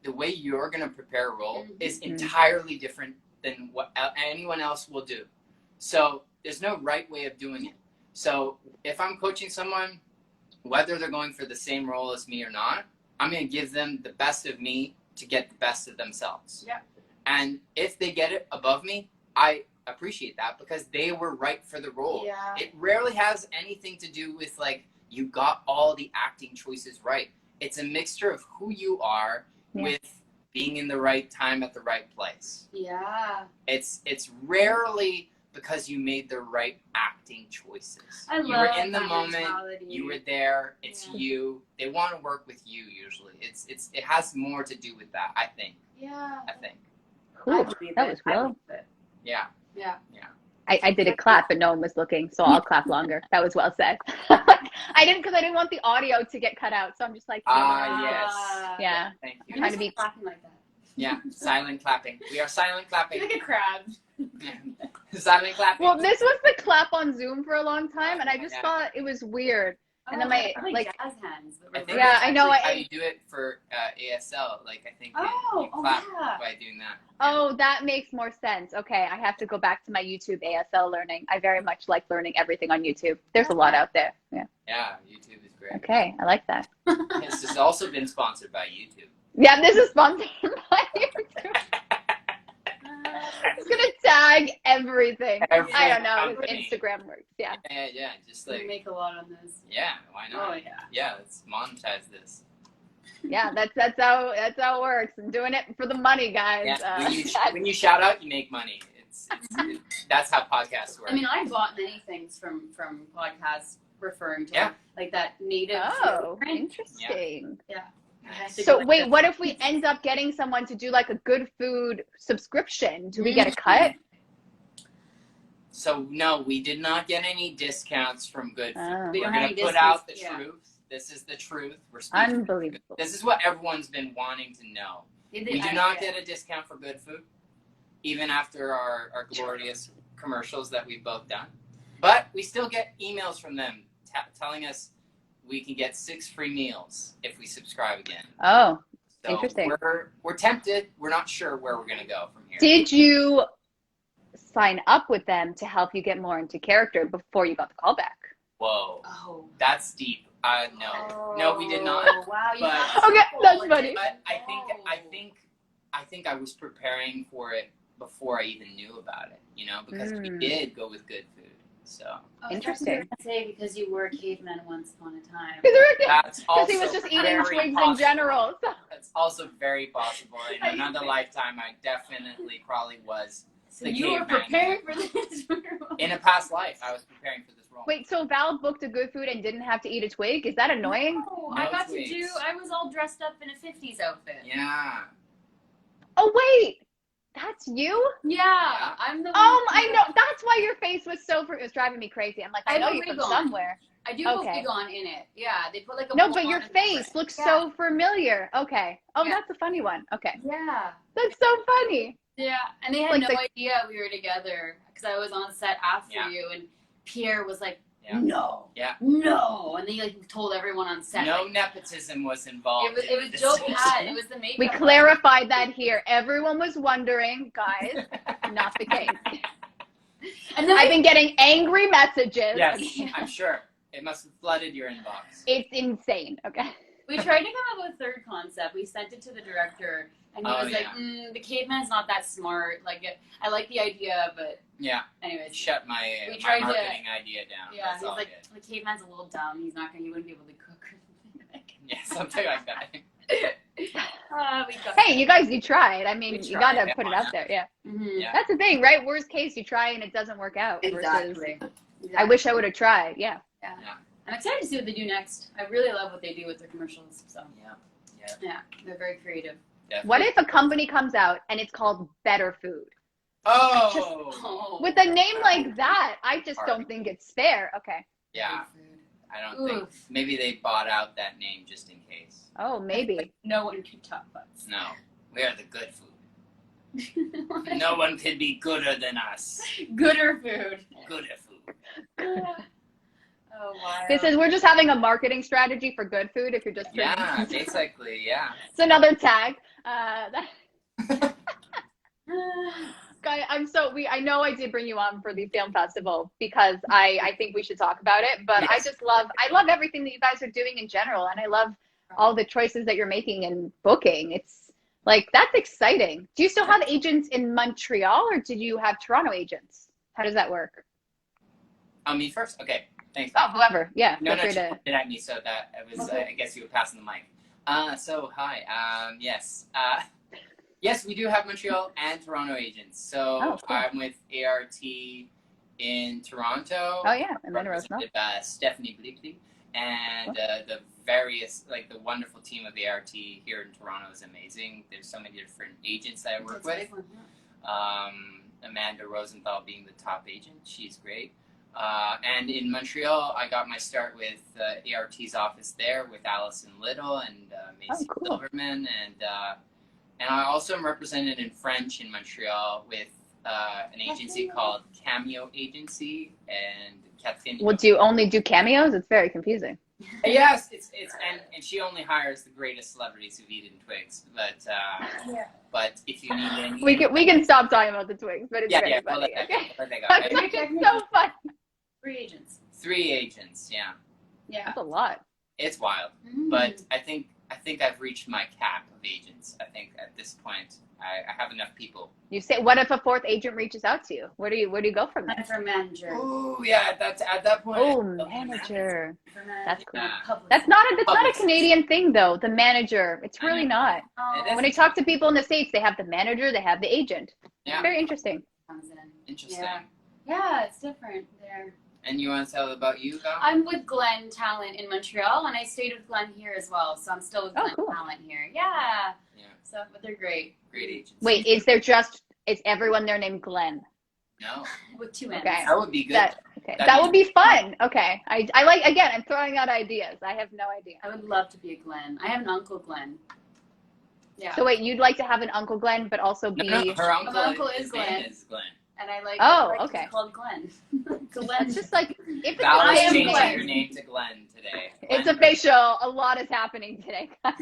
the way you're going to prepare a role is entirely different than what anyone else will do. So there's no right way of doing it. So if I'm coaching someone, whether they're going for the same role as me or not, I'm going to give them the best of me to get the best of themselves. Yeah. And if they get it above me, I appreciate that because they were right for the role. Yeah. It rarely has anything to do with like you got all the acting choices right. It's a mixture of who you are with being in the right time at the right place. Yeah. It's rarely because you made the right acting choices. You were in the that moment. mentality. You were there. It's you. They want to work with you usually. It has more to do with that, I think. Yeah. I think. Cool. That was well. Yeah. Yeah. Yeah. I did a clap, but no one was looking, so I'll clap longer. That was well said. I didn't want the audio to get cut out, so I'm just like, yes. Yeah. Thank you. I'm Trying to be clapping like that. Yeah, silent clapping. We are silent clapping. Like a crab. Silent clapping. Well, this was the clap on Zoom for a long time, and I just thought it was weird. And then my like jazz hands. I think yeah, I know. how you do it for ASL. Like I think you clap by doing that. Oh, that makes more sense. Okay, I have to go back to my YouTube ASL learning. I very much like learning everything on YouTube. There's a lot out there. Yeah. Yeah, YouTube is great. Okay, I like that. This has also been sponsored by YouTube. Yeah, this is sponsored by YouTube. I'm just gonna tag everything. Every I don't know how company. Instagram works. Yeah. Yeah, just like We make a lot on this. yeah, why not? Oh yeah. Yeah, let's monetize this. Yeah, that's how it works. I'm doing it for the money, guys. Yeah, when you shout out, you make money. That's how podcasts work. I mean, I bought many things from podcasts referring to like that native. Oh, footprint. interesting. Yeah. So wait, what if we end up getting someone to do like a good food subscription? Do we get a cut? So no, we did not get any discounts from Good Food. Oh. We We're don't going have to any put out the discounts, truth. This is the truth. We're speaking. Unbelievable. This is what everyone's been wanting to know. We do not get a discount for Good Food, even after our glorious commercials that we've both done. But we still get emails from them telling us we can get 6 free meals if we subscribe again. Oh, So interesting. We're tempted. We're not sure where we're going to go from here. Did you sign up with them to help you get more into character before you got the callback? Whoa. Oh. That's deep. No, we did not. Oh, wow, you But- have Okay, people that's like funny. it. But I think I was preparing for it before I even knew about it, because we did go with Good Food. So Interesting. I say because you were a caveman once upon a time. that's also Because he was just eating very twigs possible. in general. So. That's also very possible. In another lifetime, I definitely probably was. So the you were caveman. preparing for this. In a past life, I was preparing for this role. Wait, so Val booked a Good Food and didn't have to eat a twig? Is that annoying? No, No I got twigs. to do. I was all dressed up in a '50s outfit. Yeah. Oh, wait. That's you? Yeah, I'm the. I know. That's why your face was it was driving me crazy. I'm like, I I know have a you from wig on. somewhere. I do have a Okay. wig on in it. Yeah, they put like a. No, bowl but your on it. face looks so familiar. Okay. Oh, Yeah. that's a funny one. Okay. Yeah. That's so funny. Yeah, and they had Like no the- idea we were together because I was on set after Yeah. you, and Pierre was like, Yeah. "No, Yeah. no," and they like told everyone on set. No like, nepotism was involved. it was in this Joe decision. Pat. It was the makeup. We clarified that here. Everyone was wondering, guys, not the case. And then I've been getting angry messages. Yes, Yeah. I'm sure. It must have flooded your inbox. It's insane. Okay. we tried to come up with a third concept. We sent it to the director, and he Oh, was like, yeah. "The caveman's not that smart. Like, I like the idea, but Yeah. anyways." Shut my We my tried to- marketing idea down. Yeah, That's he's all like, I did. "The caveman's a little dumb. He wouldn't be able to cook." Yeah, something like that. We got Hey, you guys, you tried. I mean, We you tried, gotta yeah, put it why out not? there. Yeah. Mhm. Yeah. That's the thing, right? Worst case, you try and it doesn't work out. Versus, Exactly. I wish I would have tried. Yeah. I'm excited to see what they do next. I really love what they do with their commercials. So yeah, they're very creative. What if a company comes out and it's called Better Food? Oh! With a name like that, I just don't think it's fair. Okay. Yeah, I don't think. Oof. Maybe they bought out that name just in case. Oh, maybe. No one can top us. No, we are the good food. No one could be gooder than us. Gooder food. Gooder food. Oh, wow. We're just having a marketing strategy for good food if you're just Yeah, basically, yeah. It's another tag. Guy, I know I did bring you on for the film festival because I think we should talk about it, but Yes. I love everything that you guys are doing in general, and I love all the choices that you're making and booking. It's like, that's exciting. Do you still have agents in Montreal, or did you have Toronto agents? How does that work? Me first? Okay, thanks. Oh, whoever. Yeah. No, feel free she to... pointed at me, so that it was, I guess you were passing the mic. So, hi, yes. Yes, we do have Montreal and Toronto agents. So cool. I'm with ART in Toronto. Oh, yeah, and then represented by Stephanie Bleakley. And the various, like the wonderful team of ART here in Toronto is amazing. There's so many different agents that I work with. Amanda Rosenthal being the top agent. She's great. And in Montreal, I got my start with ART's office there with Allison Little and Macy Silverman. And I also am represented in French in Montreal with an agency called Cameo Agency and Catherine. Well, do you only do cameos? It's very confusing. Yes, it's and she only hires the greatest celebrities who've eaten twigs. But if you need any, we can stop talking about the twigs, but it's very funny. It's so fun. 3 agents. 3 agents, yeah. Yeah, that's a lot. It's wild, but I think I've reached my cap of agents. I think at this point I have enough people. You say, what if a 4th agent reaches out to you? Where do you go from there? And for manager. Oh yeah, that's at that point. Oh, manager. That's cool. Yeah. That's not a Canadian thing though. The manager. It's really not. When I talk to people in the States, they have the manager, they have the agent. Yeah. Very interesting. Interesting. Yeah, it's different there. And you want to tell about you, Val? I'm with Glenn Talent in Montreal, and I stayed with Glenn here as well. So I'm still with Glenn Talent here. Yeah. So, but they're great. Great agents. Wait, is everyone there named Glenn? No. With 2 N's. Okay. That would be good. That would be fun. Okay. I like, again, I'm throwing out ideas. I have no idea. I would love to be a Glenn. I have an Uncle Glenn. Yeah. So wait, you'd like to have an Uncle Glenn, but also be... No, her uncle, my uncle is his Glenn. name is Glenn. And I like okay. called Glenn. Glenn. It's just like, if it's Val is changing Glenn. your name to Glenn today. It's official. A lot is happening today, guys.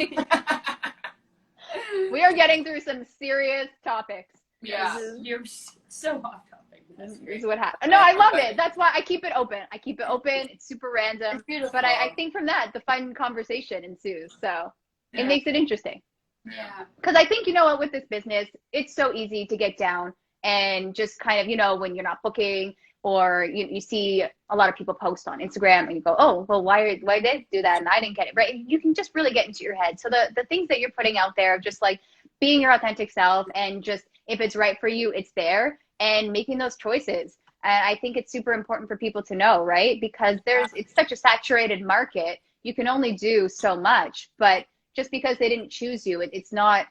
We are getting through some serious topics. Yeah. You're so off topic. This is what happened. No, I love it. That's why I keep it open. It's super random. It's beautiful. But I think from that, the fun conversation ensues. So it makes it interesting. Yeah. Because I think, you know what, with this business, it's so easy to get down and just kind of, you know, when you're not booking or you see a lot of people post on Instagram and you go, oh, well, why did they do that? And I didn't get it, right? You can just really get into your head. So the things that you're putting out there, just like being your authentic self and just, if it's right for you, it's there, and making those choices. And I think it's super important for people to know, right? Because it's such a saturated market. You can only do so much, but just because they didn't choose you, it's not,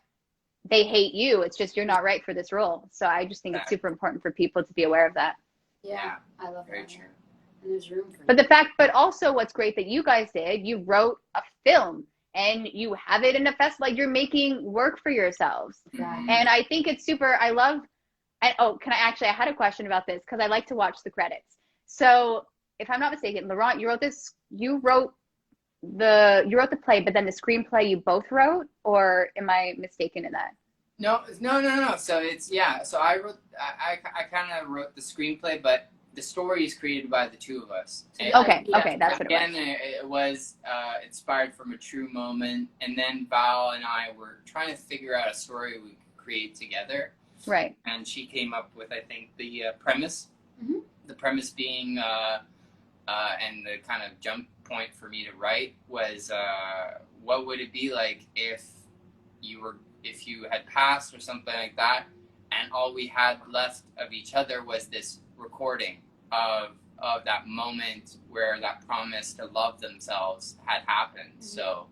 they hate you. It's just, you're not right for this role. So I just think it's super important for people to be aware of that. Yeah, I love Very that. true. And there's room for But also what's great that you guys did, you wrote a film and you have it in a festival, like you're making work for yourselves. Right. And I think it's super, I had a question about this because I like to watch the credits. So if I'm not mistaken, Laurent, you wrote the play, but then the screenplay you both wrote, or am I mistaken in that? No. So so I kind of wrote the screenplay, but the story is created by the 2 of us. Okay, that's what it was. Again, it was inspired from a true moment, and then Val and I were trying to figure out a story we could create together. Right. And she came up with, I think, the premise. Mm-hmm. The premise being, and the kind of jump point for me to write was, what would it be like if you had passed or something like that, and all we had left of each other was this recording of that moment where that promise to love themselves had happened. Mm-hmm. So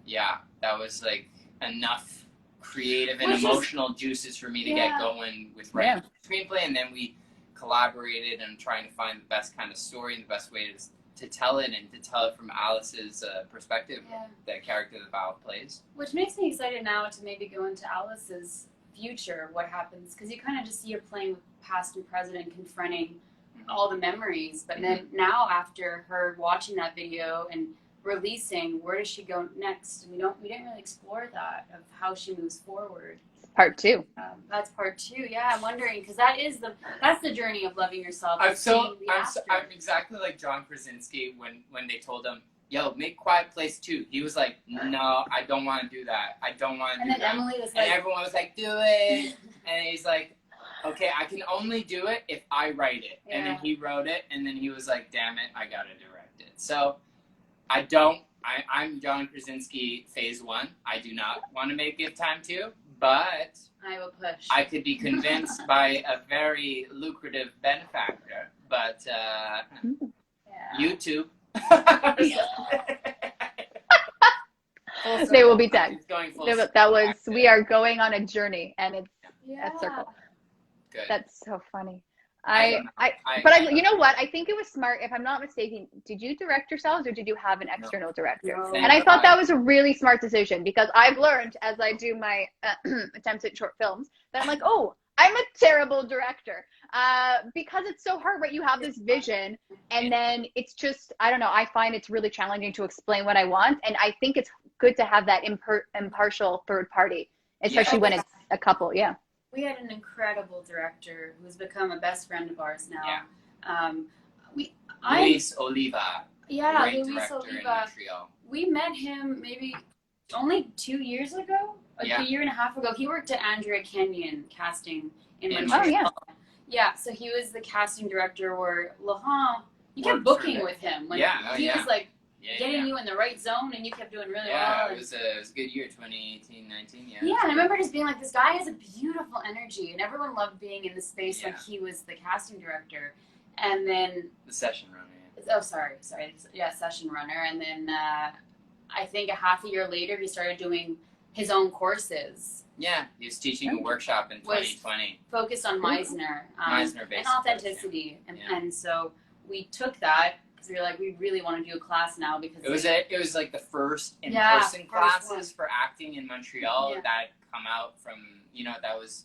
yeah, that was like enough creative and emotional juices for me to get going with writing the screenplay, and then we collaborated and trying to find the best kind of story and the best way to tell it, and to tell it from Alice's perspective, the character that Val plays. Which makes me excited now to maybe go into Alice's future, what happens, because you kind of just see her playing with past and present and confronting all the memories. But then now, after her watching that video and releasing, where does she go next? And we didn't really explore that of how she moves forward. Part 2. That's part 2. Yeah, I'm wondering, because that's the journey of loving yourself. I'm exactly like John Krasinski when they told him, yo, make Quiet Place 2. He was like, no, I don't want to do that. I don't want to do that. And then Emily was like, and everyone was like, do it. And he's like, okay, I can only do it if I write it. Yeah. And then he wrote it, and then he was like, damn it, I gotta direct it. So I'm John Krasinski phase 1. I do not want to make Give Time 2, but I will push. I could be convinced by a very lucrative benefactor, but YouTube. They will be tagged. That was we are going on a journey, and it's a circle. Good. That's so funny. But you know what? I think it was smart. If I'm not mistaken, did you direct yourselves or did you have an external director? No. And I thought that was a really smart decision, because I've learned as I do my attempts at short films that I'm like, oh, I'm a terrible director, because it's so hard, right? You have this vision, and then it's just, I don't know. I find it's really challenging to explain what I want, and I think it's good to have that impartial third party, especially when it's a couple. Yeah. We had an incredible director who's become a best friend of ours now. Yeah. Luis Oliva. Yeah, great Luis director Oliva. in Montreal. We met him maybe only 2 years ago, a year and a half ago. He worked at Andrea Kenyon casting in Montreal. Oh, yeah. Yeah, so he was the casting director where Laurent, you kept booking with him. When he was like getting you in the right zone, and you kept doing really well. Yeah, it was a good year, 2018, 19, Yeah, and I remember just being like, this guy has a beautiful energy, and everyone loved being in the space when he was the casting director. And then... The session runner. Oh, sorry. Yeah, session runner. And then I think a half a year later, he started doing his own courses. Yeah, he was teaching a workshop in 2020. Focused on Meisner. Meisner-based. And authenticity. And so we took that, because we were like, we really want to do a class now, because it was like the first in-person classes for acting in Montreal that had come out from, that was,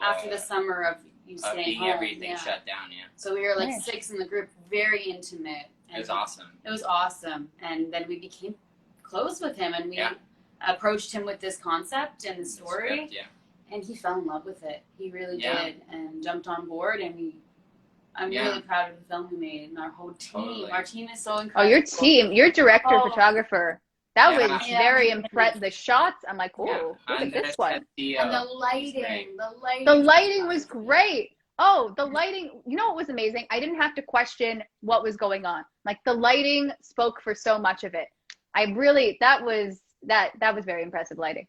after the summer of you staying home. Everything shut down, So we were like 6 in the group, very intimate. And it was awesome. It was awesome. And then we became close with him, and we approached him with this concept and the story. And he fell in love with it. He really did, and jumped on board, and I'm really proud of the film we made, and our whole team. Totally. Our team is so incredible. Oh, your team, your director, photographer. That was very impressive. The shots, I'm like, oh, look at this one. And the lighting. The lighting was great. Oh, the lighting, what was amazing? I didn't have to question what was going on. Like, the lighting spoke for so much of it. That was very impressive lighting.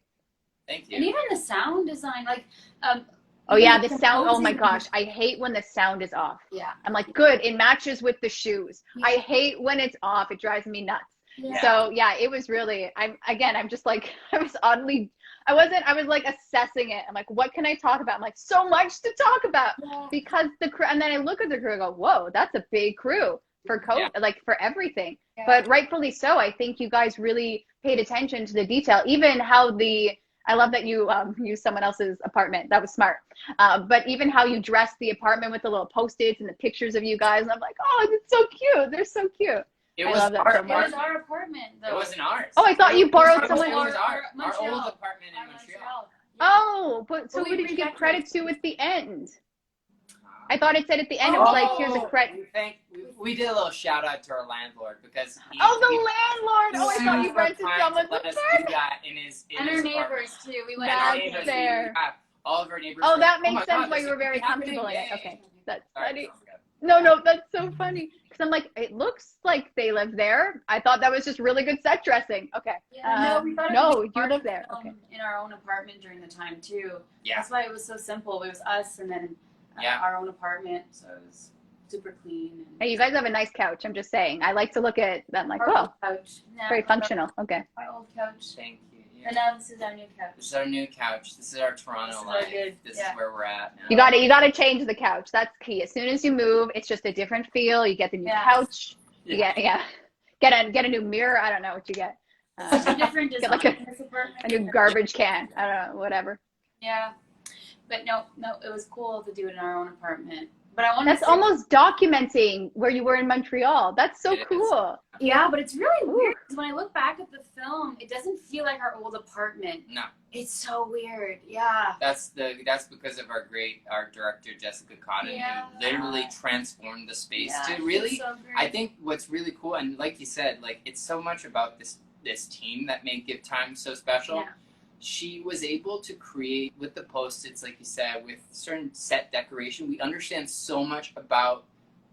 Thank you. And even the sound design, like, the sound. Oh my gosh. I hate when the sound is off. Yeah. I'm like, good. It matches with the shoes. Yeah. I hate when it's off. It drives me nuts. Yeah. So it was really, I'm just like, I was like assessing it. I'm like, what can I talk about? I'm like, so much to talk about because the crew, and then I look at the crew and go, whoa, that's a big crew for like for everything. Yeah. But rightfully so. I think you guys really paid attention to the detail, even how I love that you used someone else's apartment. That was smart. But even how you dressed the apartment with the little Post-its and the pictures of you guys. And I'm like, oh, it's so cute. They're so cute. It was our apartment, though. It wasn't ours. Oh, I thought you borrowed someone else's. Our old apartment in Montreal. Oh, but so who did you give credit to at the end? I thought it said at the end, it was like, here's a credit. We did a little shout out to our landlord because the landlord! Oh, I thought you rented someone's apartment. And our neighbors too. We went out there. All of our neighbors. Oh, that makes sense why you were very comfortable in it. Okay, that's funny. No, that's so funny. Because I'm like, it looks like they live there. I thought that was just really good set dressing. Okay. Yeah, we thought you live there. Okay. In our own apartment during the time too. Yeah. That's why it was so simple. It was us and then our own apartment, so it was super clean. Hey, you guys have a nice couch. I'm just saying. I like to look at them like, couch. Very functional. Okay. Our old couch. Thank you. Yeah. And now this is our new couch. This is our new couch. This is our Toronto life. This is where we're at now. You got to change the couch. That's key. As soon as you move, it's just a different feel. You get the new couch. You get a new mirror. I don't know what you get. Such a different design. Get like a new garbage can. I don't know, whatever. Yeah. But no, it was cool to do it in our own apartment. But I want That's almost documenting where you were in Montreal. That's so cool. Yeah, but it's really weird because when I look back at the film, it doesn't feel like our old apartment. No. It's so weird. Yeah. That's because of our director Jessica Cotton, who literally transformed the space to really. So I think what's really cool, and like you said, like it's so much about this team that made Give Time so special. Yeah. She was able to create with the post-its, like you said, with certain set decoration. We understand so much about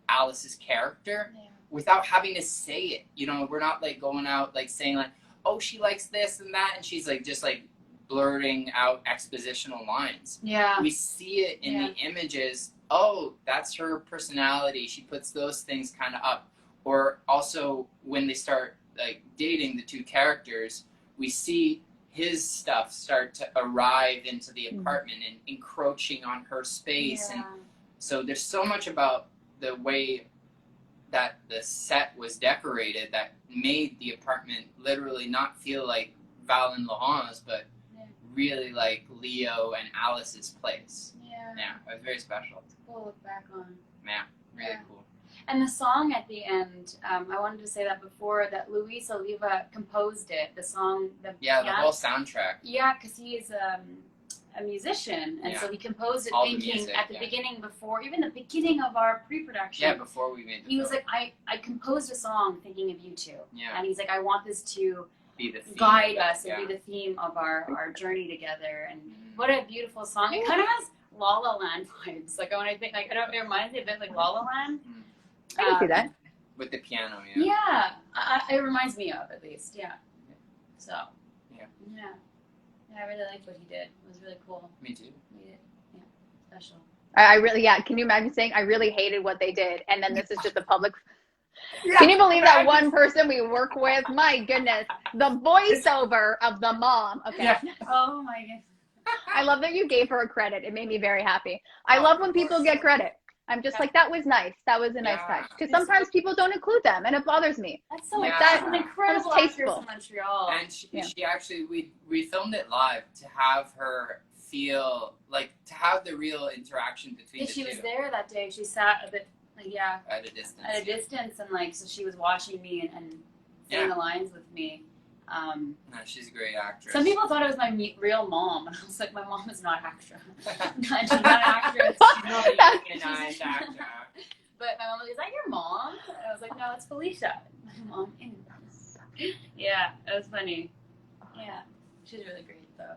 Alice's character without having to say it. You know, we're not like going out like saying like, oh, she likes this and that, and she's like just like blurting out expositional lines. Yeah. We see it in the images. Oh, that's her personality. She puts those things kind of up. Or also when they start like dating the two characters, we see his stuff start to arrive into the apartment and encroaching on her space. And so there's so much about the way that the set was decorated that made the apartment literally not feel like Val and Laurent's, but really like Leo and Alice's place. Yeah, it was very special. It's cool to look back on. Yeah, really cool. And the song at the end, I wanted to say that before, that Luis Oliva composed it, the song. The whole soundtrack. Yeah, because he is a musician, and so he composed it thinking at the beginning, before, even the beginning of our pre-production. Yeah, before we made the He was like, I composed a song thinking of you two. Yeah. And he's like, I want this to be the theme guide us and be the theme of our journey together. And what a beautiful song. It kind of has La La Land vibes. Like when I think, like, it reminds me a bit like La La Land. I can see that. With the piano, It reminds me of, at least, So, yeah, I really liked what he did. It was really cool. Me too. Special. I really, can you imagine saying, I really hated what they did, and then this is just a public... Can you believe that one person we work with? My goodness. The voiceover of the mom. Okay. Yeah. Oh, my goodness. I love that you gave her a credit. It made me very happy. I love when people get credit. I'm just like, that was nice. That was a nice touch. Because sometimes people don't include them, and it bothers me. That's so that's an incredible actress in Montreal. And she actually, we filmed it live to have her feel, like, to have the real interaction between the two. She was there that day. She sat a bit, at a distance. At a distance, and, like, so she was watching me and saying the lines with me. No, she's a great actress. Some people thought it was my real mom, and I was like, my mom is not an actress. She's not an actress. She's not a nice actor. But my mom was like, is that your mom? And I was like, no, it's Felicia. My mom. Yeah, it was funny. Yeah, she's really great, though.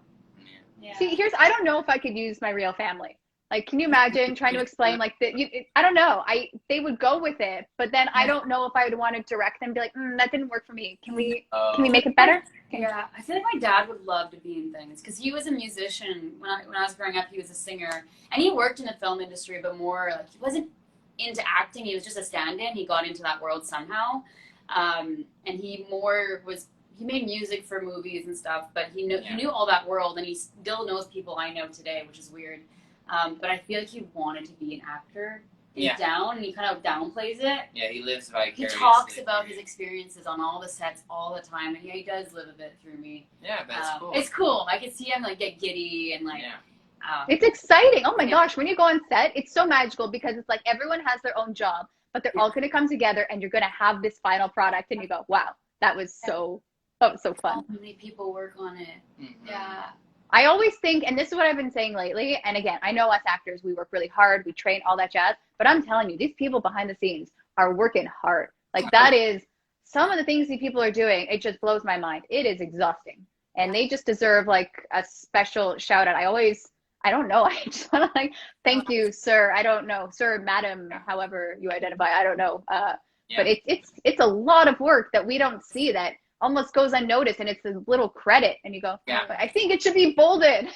Yeah. See, I don't know if I could use my real family. Like, can you imagine trying to explain, like, I don't know. They would go with it, but then I don't know if I would want to direct them and be like, that didn't work for me. Can we make it better? Yeah, I feel like my dad would love to be in things because he was a musician. When I was growing up, he was a singer. And he worked in the film industry, but more, like, he wasn't into acting. He was just a stand-in. He got into that world somehow. And he made music for movies and stuff, but he knew all that world, and he still knows people I know today, which is weird. But I feel like he wanted to be an actor down, and he kind of downplays it. Yeah, he lives vicariously. He talks about his experiences on all the sets all the time, and he does live a bit through me. Yeah, but it's cool. It's cool. I can see him like get giddy and like. Yeah. It's exciting. Oh my gosh, when you go on set, it's so magical because it's like everyone has their own job, but they're all going to come together, and you're going to have this final product, and you go, wow, that was so fun. So many people work on it. Mm-hmm. Yeah. I always think, and this is what I've been saying lately, and again, I know us actors, we work really hard, we train, all that jazz, but I'm telling you, these people behind the scenes are working hard. Like, that is, some of the things these people are doing, it just blows my mind. It is exhausting. And they just deserve, like, a special shout out. I don't know, I just want to, like, thank you, sir. I don't know, sir, madam, however you identify, I don't know. But it's a lot of work that we don't see that almost goes unnoticed, and it's a little credit, and you go, but I think it should be bolded.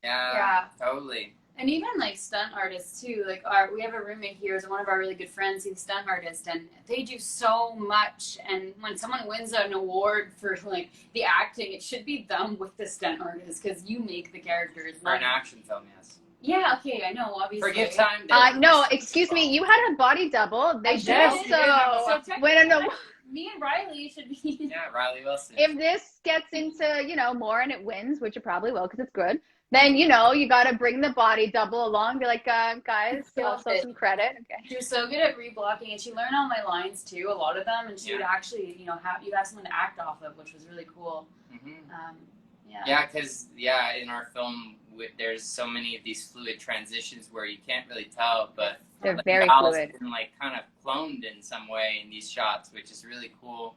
Yeah, totally. And even like stunt artists too. Like we have a roommate here, is one of our really good friends. He's a stunt artist, and they do so much. And when someone wins an award for like the acting, it should be them with the stunt artist because you make the characters. For an action film, yes. Yeah, okay, I know, obviously. For Give Time. No, excuse me, you had a body double. They should also win an award. Me and Riley should be. Yeah, Riley Wilson. If this gets into, you know, more and it wins, which it probably will because it's good, then, you know, you got to bring the body double along. Be like, guys, also some credit. Okay. She was so good at reblocking, and she learned all my lines too, a lot of them, and she would actually, you know, you'd have something to act off of, which was really cool. Yeah, because in our film, there's so many of these fluid transitions where you can't really tell, but they're very fluid and like kind of cloned in some way in these shots, which is really cool.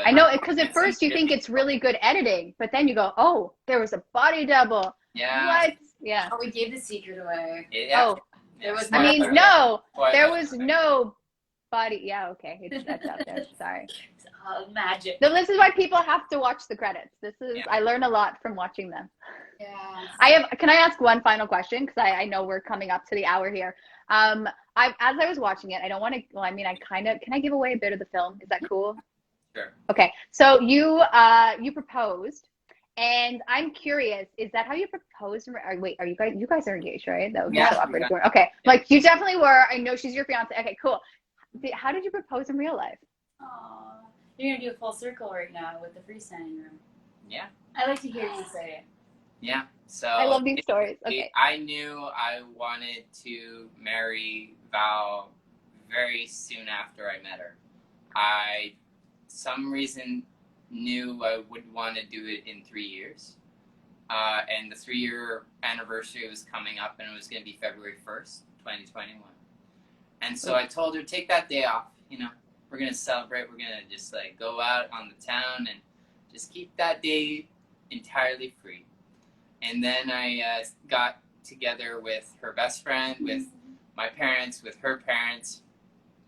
I know, because at first you think it's really good editing, but then you go, oh, there was a body double. Yeah. What? Yeah. Oh, we gave the secret away. Yeah. Oh, there was. I mean, no, there was no body. Yeah, okay, that's out there. Sorry. Magic. So this is why people have to watch the credits. This is I learn a lot from watching them. Yeah. Can I ask one final question? Because I know we're coming up to the hour here. As I was watching it, I don't want to. Well, I mean, can I give away a bit of the film? Is that cool? Sure. Okay, so you proposed, and I'm curious, is that how you proposed? Wait, are you guys are engaged, right? That would be so awkward. Okay, like you definitely were. I know she's your fiance. Okay, cool. How did you propose in real life? Aww. You're gonna do a full circle right now with the freestanding room. Yeah. I like to hear you say it. Yeah. So I love these stories. Okay. I knew I wanted to marry Val very soon after I met her. Some reason knew I would want to do it in 3 years. And the 3-year anniversary was coming up, and it was going to be February 1st, 2021. And so I told her, take that day off, you know, we're going to celebrate. We're going to just like go out on the town and just keep that day entirely free. And then I got together with her best friend, with my parents, with her parents,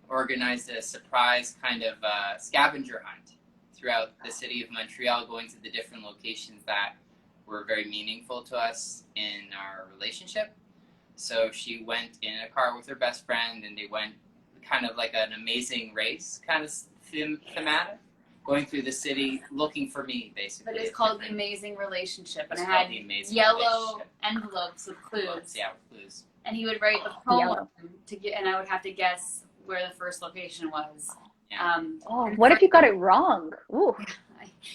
organized a surprise kind of scavenger hunt throughout the city of Montreal, going to the different locations that were very meaningful to us in our relationship. So she went in a car with her best friend, and they went kind of like an amazing race kind of thematic, going through the city looking for me, basically. But it's called The Amazing Relationship, and It's it had called The Amazing yellow Relationship. envelopes with clues. Yeah, with clues. And he would write a poem and I would have to guess where the first location was. Yeah. What if you got it wrong? Ooh.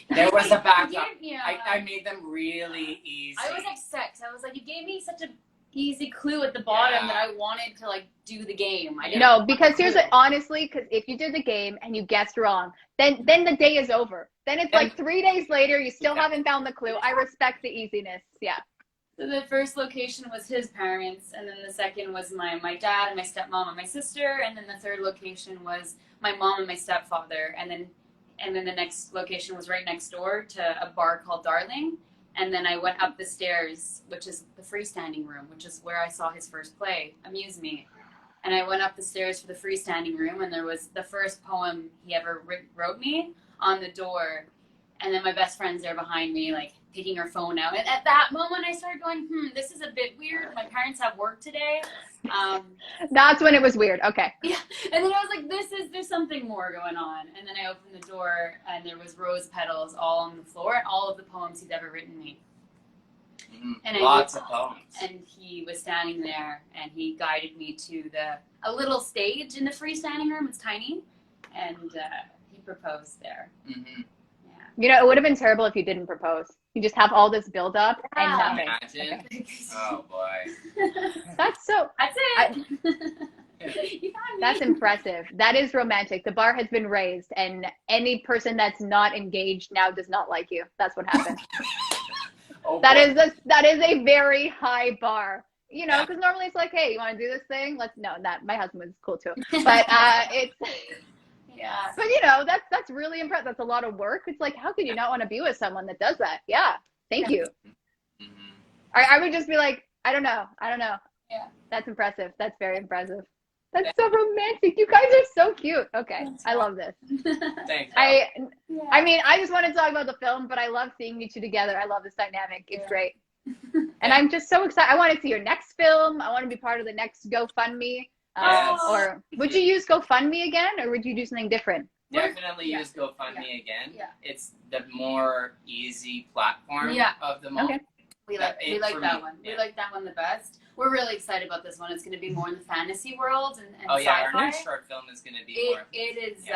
There was a backup. Yeah. I made them really easy. I was upset. I was like, you gave me such a easy clue at the bottom that I wanted to like do the game. No, because here's it. Honestly, because if you did the game and you guessed wrong, then the day is over. Then it's like 3 days later, you still haven't found the clue. I respect the easiness. Yeah. So the first location was his parents, and then the second was my dad and my stepmom and my sister, and then the third location was my mom and my stepfather, and then the next location was right next door to a bar called Darling. And then I went up the stairs, which is the freestanding room, which is where I saw his first play, Amuse Me. And I went up the stairs for the freestanding room, and there was the first poem he ever wrote me on the door. And then my best friend's there behind me, like, taking her phone out. And at that moment, I started going, this is a bit weird. My parents have work today. That's when it was weird. Okay. Yeah. And then I was like, there's something more going on. And then I opened the door, and there was rose petals all on the floor, and all of the poems he'd ever written me. And Lots of poems. And he was standing there, and he guided me to a little stage in the freestanding room. It's tiny. And he proposed there. Mm-hmm. You know, it would have been terrible if you didn't propose. You just have all this build up and nothing. Imagine. Okay. Oh boy. That's it. You found me. That's impressive. That is romantic. The bar has been raised, and any person that's not engaged now does not like you. That's what happened. That is a very high bar. You know, because normally it's like, hey, you want to do this thing? My husband was cool too. But it's. Yeah. But you know, that's really impressive. That's a lot of work. It's like, how could you not want to be with someone that does that? Yeah. Thank you. Mm-hmm. I would just be like, I don't know. Yeah. That's impressive. That's very impressive. That's so romantic. You guys are so cute. Okay. I love this. Thanks. I mean, I just want to talk about the film, but I love seeing you two together. I love this dynamic. It's great. And I'm just so excited. I want to see your next film. I want to be part of the next GoFundMe. Or would you use GoFundMe again, or would you do something different? Definitely use GoFundMe again. Yeah. It's the more easy platform of them all. Okay. We like that one. Yeah. We like that one the best. we're really excited about this one. It's going to be more in the fantasy world and Oh yeah, sci-fi. our next short film is going to be more. It is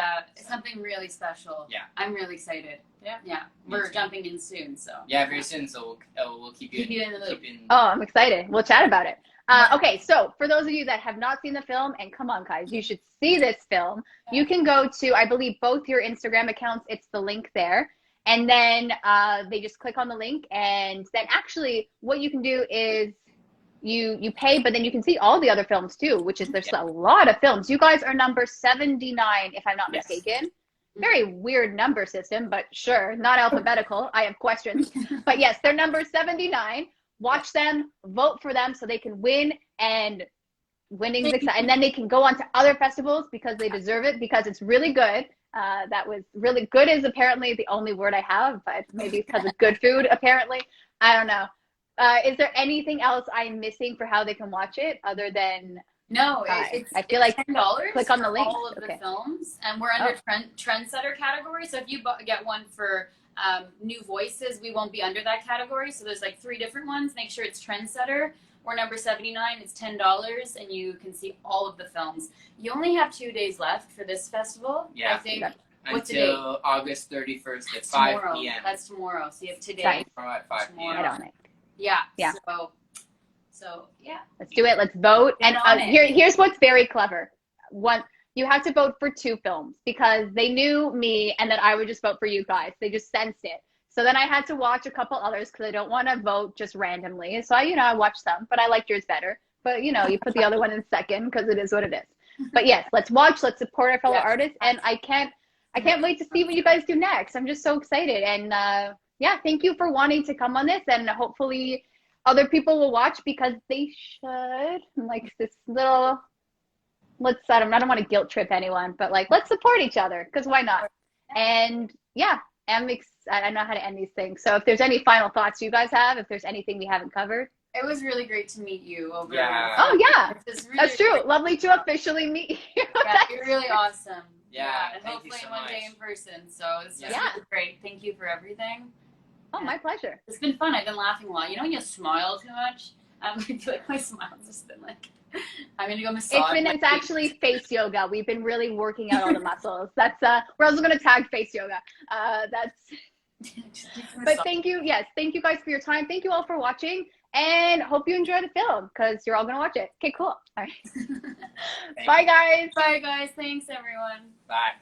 something really special. Yeah. I'm really excited. Yeah. Yeah. We're jumping in soon, so. Yeah, very soon. So we'll keep you in the loop. Oh, I'm excited. We'll chat about it. Okay, so for those of you that have not seen the film, and come on, guys, you should see this film. You can go to, I believe, both your Instagram accounts. It's the link there. And then they just click on the link. And then actually what you can do is you pay, but then you can see all the other films too, which is there's a lot of films. You guys are number 79, if I'm not mistaken. Very weird number system, but sure, not alphabetical. I have questions. But yes, they're number 79. Watch them, vote for them so they can win, and winning's exciting. And then they can go on to other festivals because they deserve it, because it's really good. That was really good is apparently the only word I have, but maybe because of good food, apparently. I don't know. Is there anything else I'm missing for how they can watch it other than... No, I feel like $10. Click on the link. All of the films, and we're under trendsetter category. So if you get one for new voices, we won't be under that category. So there's like 3 different ones. Make sure it's trendsetter. We're number 79. It's $10, and you can see all of the films. You only have 2 days left for this festival. Yeah. I think. Until August 31st at 5 p.m. That's tomorrow. So you have today. Right. Tomorrow at 5 p.m. Get on it. Yeah. Yeah. So yeah. Let's do it. Let's vote. Get And on it. here's what's very clever. You have to vote for 2 films because they knew me and that I would just vote for you guys. They just sensed it. So then I had to watch a couple others because I don't want to vote just randomly. So I watched some, but I liked yours better. But you put the other one in second because it is what it is. But yes, let's watch. Let's support our fellow artists. And I can't wait to see what you guys do next. I'm just so excited. And thank you for wanting to come on this. And hopefully other people will watch because they should. Like this little, I don't want to guilt trip anyone, but like, let's support each other because why not? And I don't know how to end these things. So if there's any final thoughts you guys have, if there's anything we haven't covered. It was really great to meet you over. Yeah. Oh yeah, really that's true. Lovely to officially meet you. Yeah, you're really awesome. Yeah, and thank hopefully you so one much. day in person. So it's just really great. Thank you for everything. Oh, my pleasure. It's been fun. I've been laughing a lot. You know when you smile too much? I feel like my smile's just been like, I'm gonna go massage. It's actually face yoga. We've been really working out all the muscles. That's we're also gonna tag face yoga. But thank you. Yes, thank you guys for your time. Thank you all for watching, and hope you enjoy the film because you're all gonna watch it. Okay, cool. All right. Bye, guys. Bye, guys. Thanks, everyone. Bye.